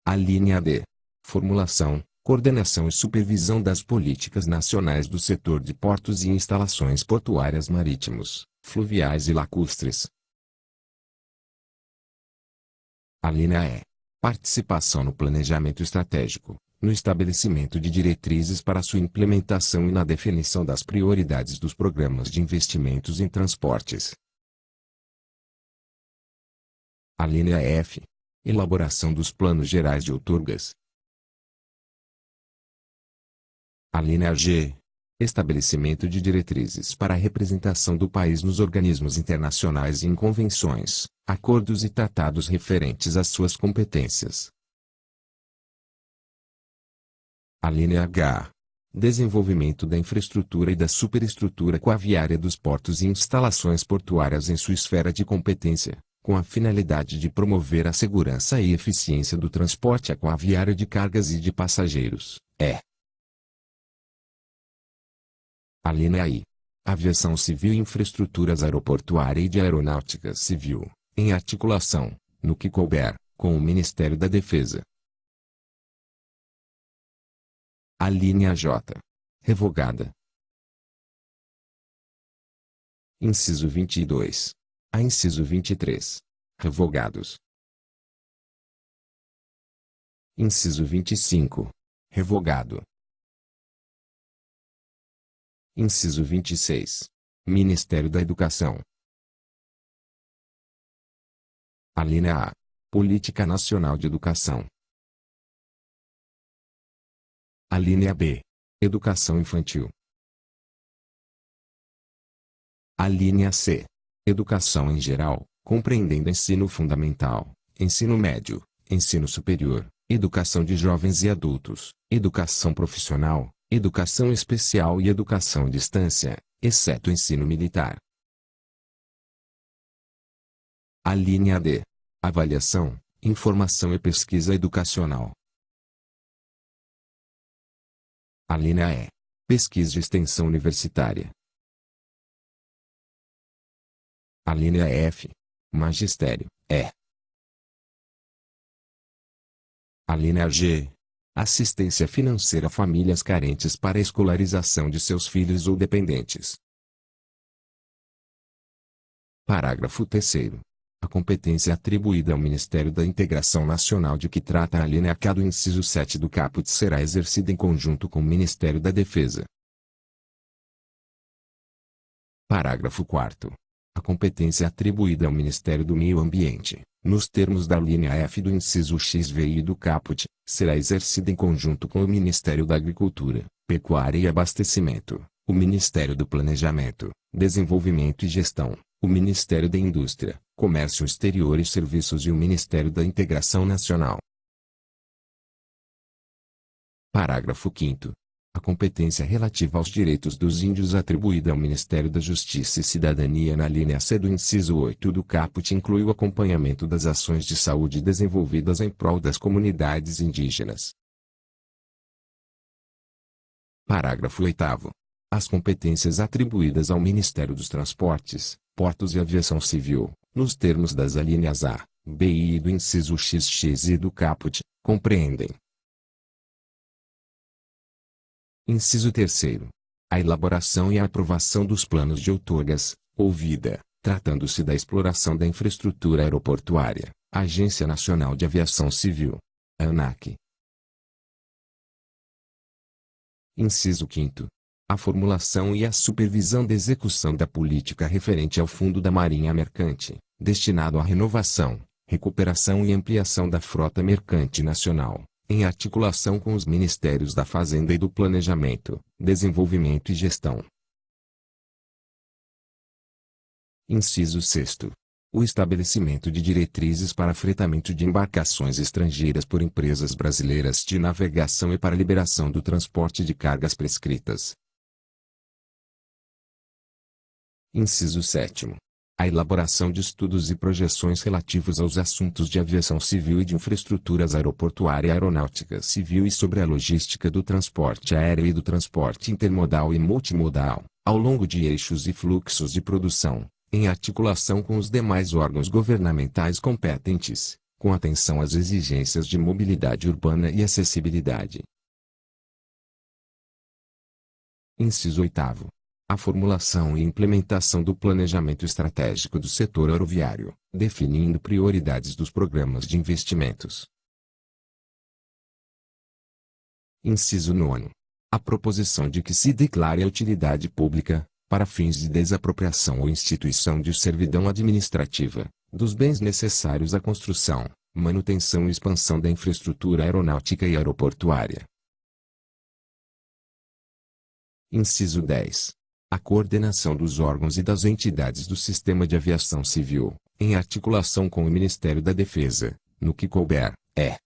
A linha D. Formulação, coordenação e supervisão das políticas nacionais do setor de portos e instalações portuárias marítimos, fluviais e lacustres. A linha E. Participação no planejamento estratégico, no estabelecimento de diretrizes para sua implementação e na definição das prioridades dos programas de investimentos em transportes. A linha F. Elaboração dos planos gerais de outorgas. A linha G. Estabelecimento de diretrizes para a representação do país nos organismos internacionais e em convenções, acordos e tratados referentes às suas competências. A linha H. Desenvolvimento da infraestrutura e da superestrutura aquaviária dos portos e instalações portuárias em sua esfera de competência, com a finalidade de promover a segurança e eficiência do transporte aquaviário de cargas e de passageiros. A linha I. Aviação Civil e Infraestruturas Aeroportuária e de Aeronáutica Civil, em articulação, no que couber, com o Ministério da Defesa. A linha J. Revogada. Inciso 22. A inciso 23. Revogados. Inciso 25. Revogado. Inciso 26. Ministério da Educação. A linha A. Política Nacional de Educação. A linha B. Educação Infantil. A linha C. Educação em geral, compreendendo ensino fundamental, ensino médio, ensino superior, educação de jovens e adultos, educação profissional, educação especial e educação à distância, exceto ensino militar. A linha D. Avaliação, informação e pesquisa educacional. A linha E. Pesquisa e extensão universitária. A linha F. Magistério, A linha G. Assistência financeira a famílias carentes para a escolarização de seus filhos ou dependentes. Parágrafo 3º. A competência atribuída ao Ministério da Integração Nacional de que trata a linha K do inciso 7 do caput será exercida em conjunto com o Ministério da Defesa. Parágrafo 4º. A competência atribuída ao Ministério do Meio Ambiente, nos termos da linha F do inciso XVI do caput, será exercida em conjunto com o Ministério da Agricultura, Pecuária e Abastecimento, o Ministério do Planejamento, Desenvolvimento e Gestão, o Ministério da Indústria, Comércio Exterior e Serviços e o Ministério da Integração Nacional. Parágrafo 5º. A competência relativa aos direitos dos índios atribuída ao Ministério da Justiça e Cidadania na linha C do inciso 8 do caput inclui o acompanhamento das ações de saúde desenvolvidas em prol das comunidades indígenas. Parágrafo 8º. As competências atribuídas ao Ministério dos Transportes, Portos e Aviação Civil, nos termos das alíneas A, B e I do inciso XX e do caput, compreendem: Inciso 3º. A elaboração e a aprovação dos planos de outorgas, ouvida, tratando-se da exploração da infraestrutura aeroportuária, a Agência Nacional de Aviação Civil, a ANAC. Inciso 5º. A formulação e a supervisão da execução da política referente ao Fundo da Marinha Mercante, destinado à renovação, recuperação e ampliação da frota mercante nacional, em articulação com os Ministérios da Fazenda e do Planejamento, Desenvolvimento e Gestão. Inciso 6º. O estabelecimento de diretrizes para fretamento de embarcações estrangeiras por empresas brasileiras de navegação e para liberação do transporte de cargas prescritas. Inciso 7º. A elaboração de estudos e projeções relativos aos assuntos de aviação civil e de infraestruturas aeroportuária e aeronáutica civil e sobre a logística do transporte aéreo e do transporte intermodal e multimodal, ao longo de eixos e fluxos de produção, em articulação com os demais órgãos governamentais competentes, com atenção às exigências de mobilidade urbana e acessibilidade. Inciso 8º. A formulação e implementação do planejamento estratégico do setor aeroviário, definindo prioridades dos programas de investimentos. Inciso 9º. A proposição de que se declare a utilidade pública, para fins de desapropriação ou instituição de servidão administrativa, dos bens necessários à construção, manutenção e expansão da infraestrutura aeronáutica e aeroportuária. Inciso 10. A coordenação dos órgãos e das entidades do Sistema de Aviação Civil, em articulação com o Ministério da Defesa, no que couber, é.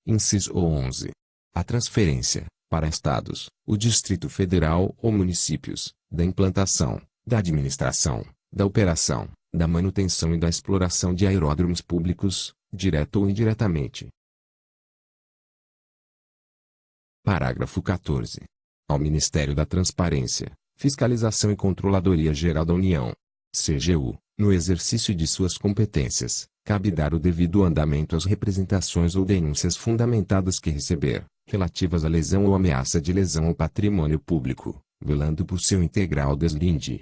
Inciso 11. A transferência, para estados, o Distrito Federal ou municípios, da implantação, da administração, da operação, da manutenção e da exploração de aeródromos públicos, direto ou indiretamente. Parágrafo 14. Ao Ministério da Transparência, Fiscalização e Controladoria Geral da União, CGU, no exercício de suas competências, cabe dar o devido andamento às representações ou denúncias fundamentadas que receber, relativas à lesão ou ameaça de lesão ao patrimônio público, velando por seu integral deslinde.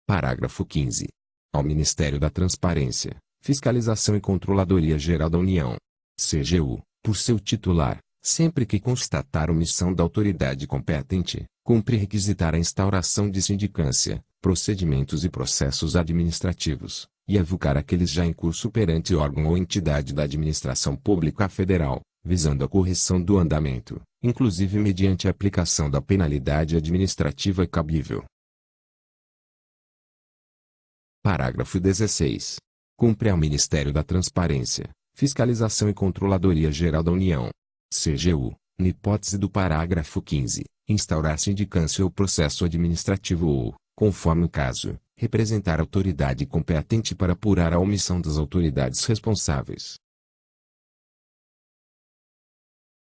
Parágrafo 15. Ao Ministério da Transparência, Fiscalização e Controladoria Geral da União, CGU, por seu titular, sempre que constatar omissão da autoridade competente, cumpre requisitar a instauração de sindicância, procedimentos e processos administrativos, e avocar aqueles já em curso perante órgão ou entidade da administração pública federal, visando a correção do andamento, inclusive mediante a aplicação da penalidade administrativa cabível. Parágrafo 16. Cumpre ao Ministério da Transparência, Fiscalização e Controladoria Geral da União, CGU, na hipótese do parágrafo 15, instaurar sindicância ou processo administrativo ou, conforme o caso, representar a autoridade competente para apurar a omissão das autoridades responsáveis.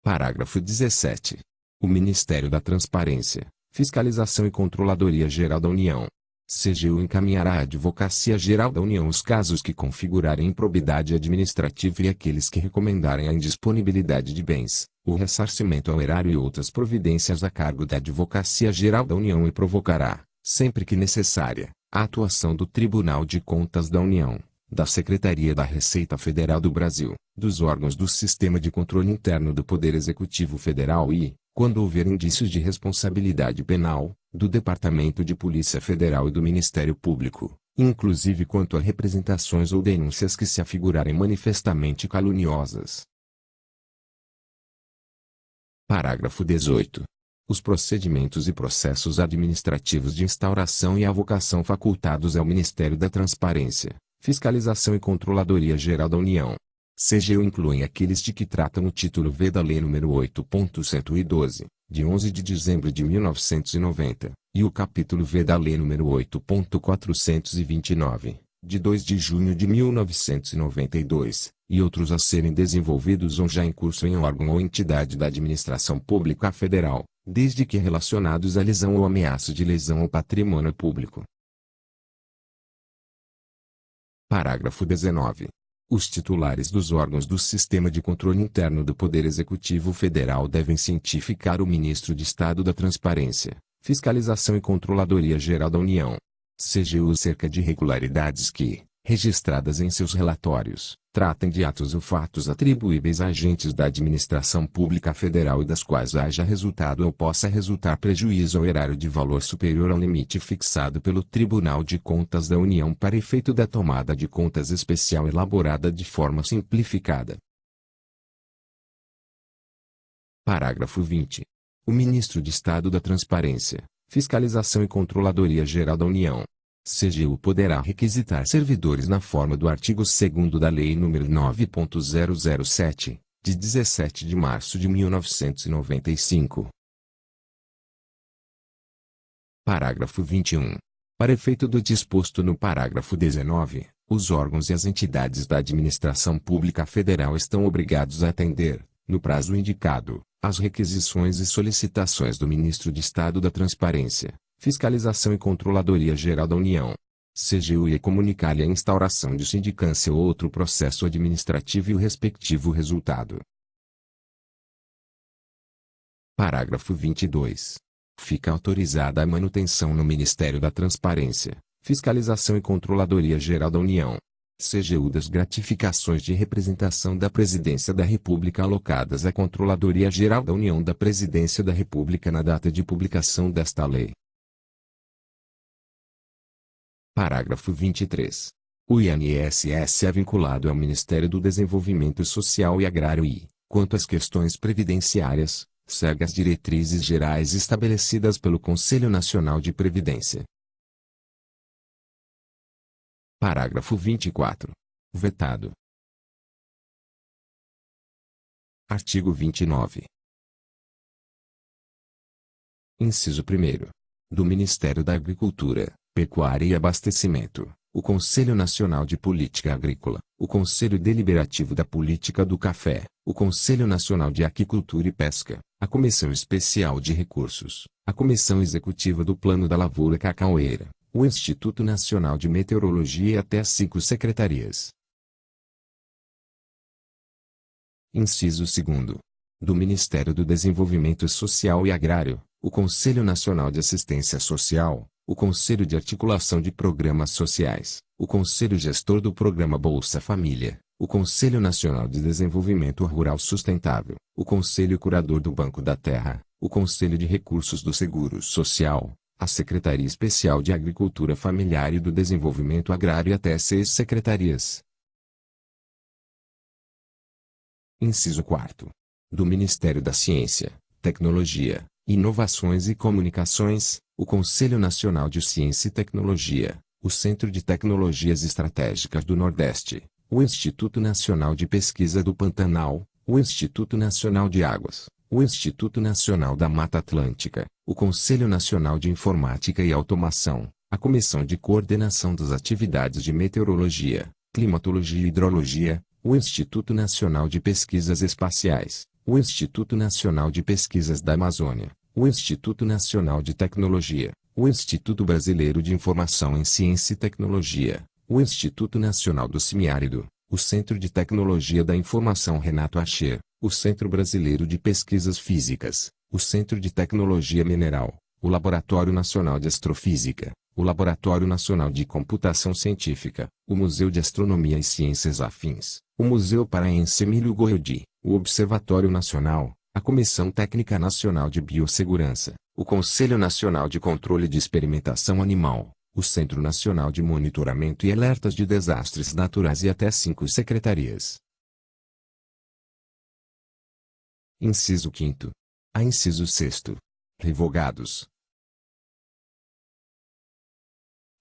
Parágrafo 17. O Ministério da Transparência, Fiscalização e Controladoria Geral da União, CGU encaminhará à Advocacia Geral da União os casos que configurarem improbidade administrativa e aqueles que recomendarem a indisponibilidade de bens, o ressarcimento ao erário e outras providências a cargo da Advocacia Geral da União e provocará, sempre que necessária, a atuação do Tribunal de Contas da União, da Secretaria da Receita Federal do Brasil, dos órgãos do Sistema de Controle Interno do Poder Executivo Federal e, quando houver indícios de responsabilidade penal, do Departamento de Polícia Federal e do Ministério Público, inclusive quanto a representações ou denúncias que se afigurarem manifestamente caluniosas. Parágrafo 18. Os procedimentos e processos administrativos de instauração e avocação facultados ao Ministério da Transparência, Fiscalização e Controladoria Geral da União, CGU incluem aqueles de que tratam o título V da Lei nº 8.112, de 11 de dezembro de 1990, e o capítulo V da Lei nº 8.429, de 2 de junho de 1992, e outros a serem desenvolvidos ou já em curso em órgão ou entidade da administração pública federal, desde que relacionados a lesão ou ameaça de lesão ao patrimônio público. Parágrafo 19. Os titulares dos órgãos do Sistema de Controle Interno do Poder Executivo Federal devem cientificar o Ministro de Estado da Transparência, Fiscalização e Controladoria Geral da União, CGU, cerca de irregularidades que, registradas em seus relatórios, tratem de atos ou fatos atribuíveis a agentes da administração pública federal e das quais haja resultado ou possa resultar prejuízo ao erário de valor superior ao limite fixado pelo Tribunal de Contas da União para efeito da tomada de contas especial elaborada de forma simplificada. Parágrafo 20. O Ministro de Estado da Transparência, Fiscalização e Controladoria Geral da União, CGU, poderá requisitar servidores na forma do artigo 2º da Lei nº 9.007, de 17 de março de 1995. Parágrafo 21. Para efeito do disposto no parágrafo 19, os órgãos e as entidades da administração pública federal estão obrigados a atender, no prazo indicado, às requisições e solicitações do Ministro de Estado da Transparência, Fiscalização e Controladoria Geral da União, CGU, e comunicar-lhe a instauração de sindicância ou outro processo administrativo e o respectivo resultado. Parágrafo 22. Fica autorizada a manutenção no Ministério da Transparência, Fiscalização e Controladoria Geral da União, CGU, das gratificações de representação da Presidência da República alocadas à Controladoria Geral da União da Presidência da República na data de publicação desta lei. Parágrafo 23. O INSS é vinculado ao Ministério do Desenvolvimento Social e Agrário e, quanto às questões previdenciárias, segue as diretrizes gerais estabelecidas pelo Conselho Nacional de Previdência. Parágrafo 24. Vetado. Artigo 29. Inciso 1º. Do Ministério da Agricultura, Pecuária e Abastecimento, o Conselho Nacional de Política Agrícola, o Conselho Deliberativo da Política do Café, o Conselho Nacional de Aquicultura e Pesca, a Comissão Especial de Recursos, a Comissão Executiva do Plano da Lavoura Cacaueira, o Instituto Nacional de Meteorologia e até 5 secretarias. Inciso 2º. Do Ministério do Desenvolvimento Social e Agrário, o Conselho Nacional de Assistência Social, o Conselho de Articulação de Programas Sociais, o Conselho Gestor do Programa Bolsa Família, o Conselho Nacional de Desenvolvimento Rural Sustentável, o Conselho Curador do Banco da Terra, o Conselho de Recursos do Seguro Social, a Secretaria Especial de Agricultura Familiar e do Desenvolvimento Agrário e até 6 secretarias. Inciso 4º. Do Ministério da Ciência, Tecnologia, Inovações e Comunicações, o Conselho Nacional de Ciência e Tecnologia, o Centro de Tecnologias Estratégicas do Nordeste, o Instituto Nacional de Pesquisa do Pantanal, o Instituto Nacional de Águas, o Instituto Nacional da Mata Atlântica, o Conselho Nacional de Informática e Automação, a Comissão de Coordenação das Atividades de Meteorologia, Climatologia e Hidrologia, o Instituto Nacional de Pesquisas Espaciais, o Instituto Nacional de Pesquisas da Amazônia, o Instituto Nacional de Tecnologia, o Instituto Brasileiro de Informação em Ciência e Tecnologia, o Instituto Nacional do Semiárido, o Centro de Tecnologia da Informação Renato Acher, o Centro Brasileiro de Pesquisas Físicas, o Centro de Tecnologia Mineral, o Laboratório Nacional de Astrofísica, o Laboratório Nacional de Computação Científica, o Museu de Astronomia e Ciências Afins, o Museu Paraense Emílio Goeldi, o Observatório Nacional, a Comissão Técnica Nacional de Biossegurança, o Conselho Nacional de Controle de Experimentação Animal, o Centro Nacional de Monitoramento e Alertas de Desastres Naturais e até 5 secretarias. Inciso 5º. A inciso 6º. Revogados.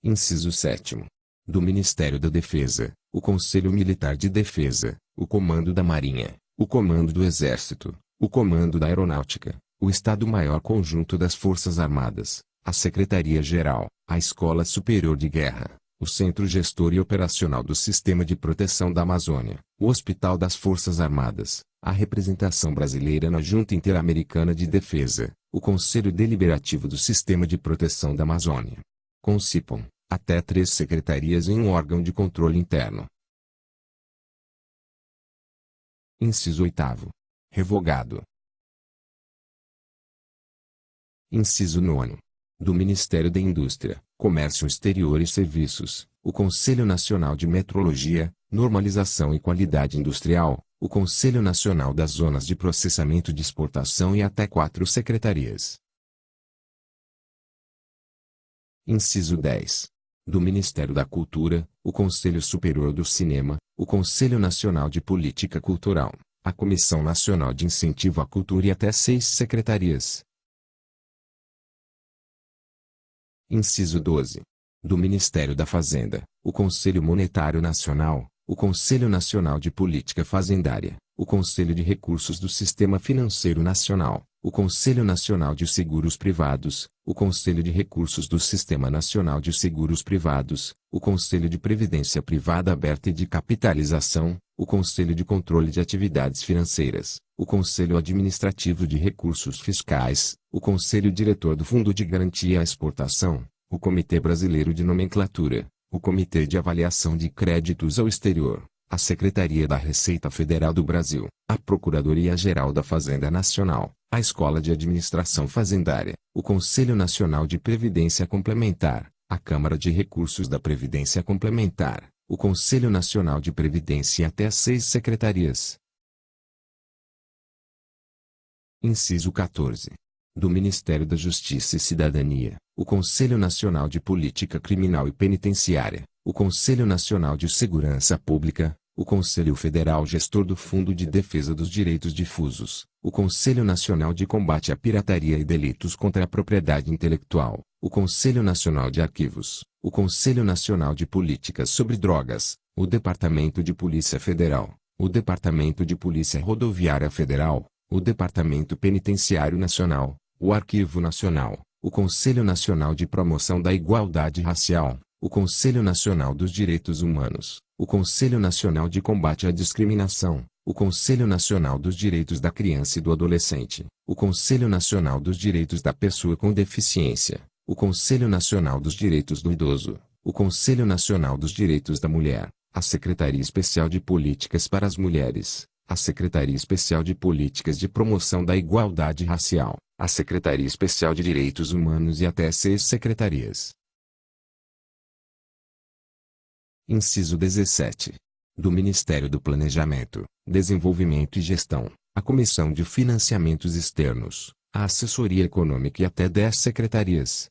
Inciso 7º. Do Ministério da Defesa, o Conselho Militar de Defesa, o Comando da Marinha, o Comando do Exército, o Comando da Aeronáutica, o Estado-Maior Conjunto das Forças Armadas, a Secretaria-Geral, a Escola Superior de Guerra, o Centro Gestor e Operacional do Sistema de Proteção da Amazônia, o Hospital das Forças Armadas, a representação brasileira na Junta Interamericana de Defesa, o Conselho Deliberativo do Sistema de Proteção da Amazônia. Concipam até 3 secretarias em um órgão de controle interno. Inciso 8º. Revogado. Inciso 9º. Do Ministério da Indústria, Comércio Exterior e Serviços, o Conselho Nacional de Metrologia, Normalização e Qualidade Industrial, o Conselho Nacional das Zonas de Processamento de Exportação e até 4 secretarias. Inciso 10. Do Ministério da Cultura, o Conselho Superior do Cinema, o Conselho Nacional de Política Cultural, a Comissão Nacional de Incentivo à Cultura e até 6 secretarias. Inciso 12. Do Ministério da Fazenda, o Conselho Monetário Nacional, o Conselho Nacional de Política Fazendária, o Conselho de Recursos do Sistema Financeiro Nacional, o Conselho Nacional de Seguros Privados, o Conselho de Recursos do Sistema Nacional de Seguros Privados, o Conselho de Previdência Privada Aberta e de Capitalização, o Conselho de Controle de Atividades Financeiras, o Conselho Administrativo de Recursos Fiscais, o Conselho Diretor do Fundo de Garantia à Exportação, o Comitê Brasileiro de Nomenclatura, o Comitê de Avaliação de Créditos ao Exterior, a Secretaria da Receita Federal do Brasil, a Procuradoria-Geral da Fazenda Nacional, a Escola de Administração Fazendária, o Conselho Nacional de Previdência Complementar, a Câmara de Recursos da Previdência Complementar, o Conselho Nacional de Previdência e até 6 secretarias. Inciso 14. Do Ministério da Justiça e Cidadania, o Conselho Nacional de Política Criminal e Penitenciária, o Conselho Nacional de Segurança Pública, o Conselho Federal Gestor do Fundo de Defesa dos Direitos Difusos, o Conselho Nacional de Combate à Pirataria e Delitos contra a Propriedade Intelectual, o Conselho Nacional de Arquivos, o Conselho Nacional de Políticas sobre Drogas, o Departamento de Polícia Federal, o Departamento de Polícia Rodoviária Federal, o Departamento Penitenciário Nacional, o Arquivo Nacional, o Conselho Nacional de Promoção da Igualdade Racial, o Conselho Nacional dos Direitos Humanos, o Conselho Nacional de Combate à Discriminação, o Conselho Nacional dos Direitos da Criança e do Adolescente, o Conselho Nacional dos Direitos da Pessoa com Deficiência, o Conselho Nacional dos Direitos do Idoso, o Conselho Nacional dos Direitos da Mulher, a Secretaria Especial de Políticas para as Mulheres, a Secretaria Especial de Políticas de Promoção da Igualdade Racial, a Secretaria Especial de Direitos Humanos e até 6 secretarias. Inciso 17. Do Ministério do Planejamento, Desenvolvimento e Gestão, a Comissão de Financiamentos Externos, a Assessoria Econômica e até 10 secretarias.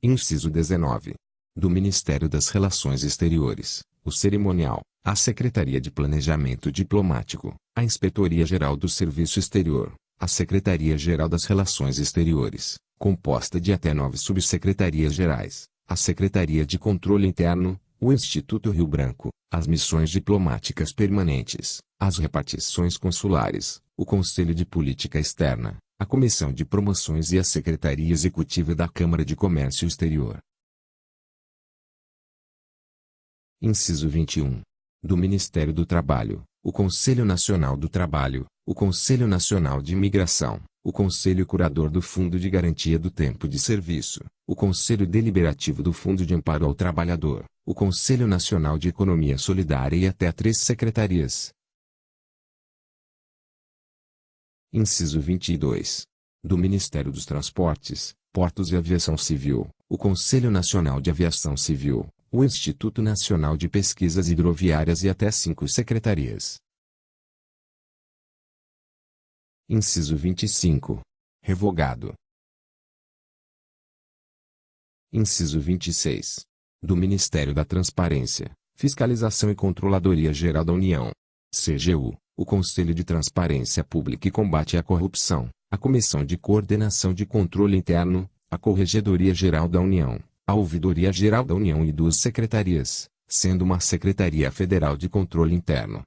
Inciso 19. Do Ministério das Relações Exteriores, o Cerimonial, a Secretaria de Planejamento Diplomático, a Inspetoria-Geral do Serviço Exterior, a Secretaria-Geral das Relações Exteriores, composta de até 9 subsecretarias gerais, a Secretaria de Controle Interno, o Instituto Rio Branco, as missões diplomáticas permanentes, as repartições consulares, o Conselho de Política Externa, a Comissão de Promoções e a Secretaria Executiva da Câmara de Comércio Exterior. Inciso 21. Do Ministério do Trabalho, o Conselho Nacional do Trabalho, o Conselho Nacional de Imigração, o Conselho Curador do Fundo de Garantia do Tempo de Serviço, o Conselho Deliberativo do Fundo de Amparo ao Trabalhador, o Conselho Nacional de Economia Solidária e até 3 secretarias. Inciso 22. Do Ministério dos Transportes, Portos e Aviação Civil, o Conselho Nacional de Aviação Civil, o Instituto Nacional de Pesquisas Hidroviárias e até 5 secretarias. Inciso 25. Revogado. Inciso 26. Do Ministério da Transparência, Fiscalização e Controladoria Geral da União, CGU, o Conselho de Transparência Pública e Combate à Corrupção, a Comissão de Coordenação de Controle Interno, a Corregedoria Geral da União, a Ouvidoria Geral da União e 2 secretarias. sendo uma Secretaria Federal de Controle Interno.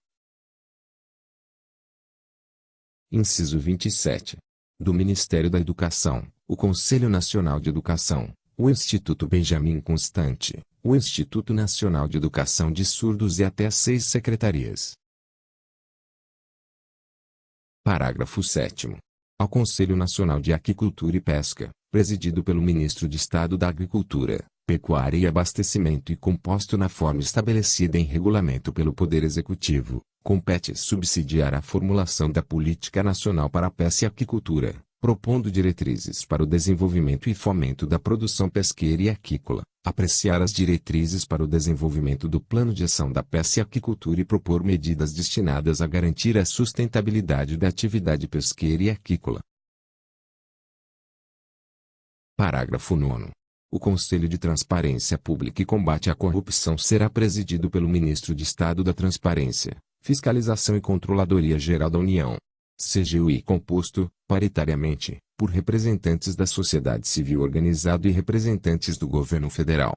Inciso 27. Do Ministério da Educação, o Conselho Nacional de Educação, o Instituto Benjamin Constant, o Instituto Nacional de Educação de Surdos e até 6 secretarias. Parágrafo 7º. Ao Conselho Nacional de Aquicultura e Pesca, presidido pelo Ministro de Estado da Agricultura, Pecuária e Abastecimento e composto na forma estabelecida em regulamento pelo Poder Executivo, compete subsidiar a formulação da Política Nacional para a Pesca e Aquicultura, propondo diretrizes para o desenvolvimento e fomento da produção pesqueira e aquícola, apreciar as diretrizes para o desenvolvimento do Plano de Ação da Pesca e Aquicultura e propor medidas destinadas a garantir a sustentabilidade da atividade pesqueira e aquícola. Parágrafo 9º. O Conselho de Transparência Pública e Combate à Corrupção será presidido pelo Ministro de Estado da Transparência, Fiscalização e Controladoria Geral da União. CGU composto, paritariamente, por representantes da sociedade civil organizada e representantes do governo federal.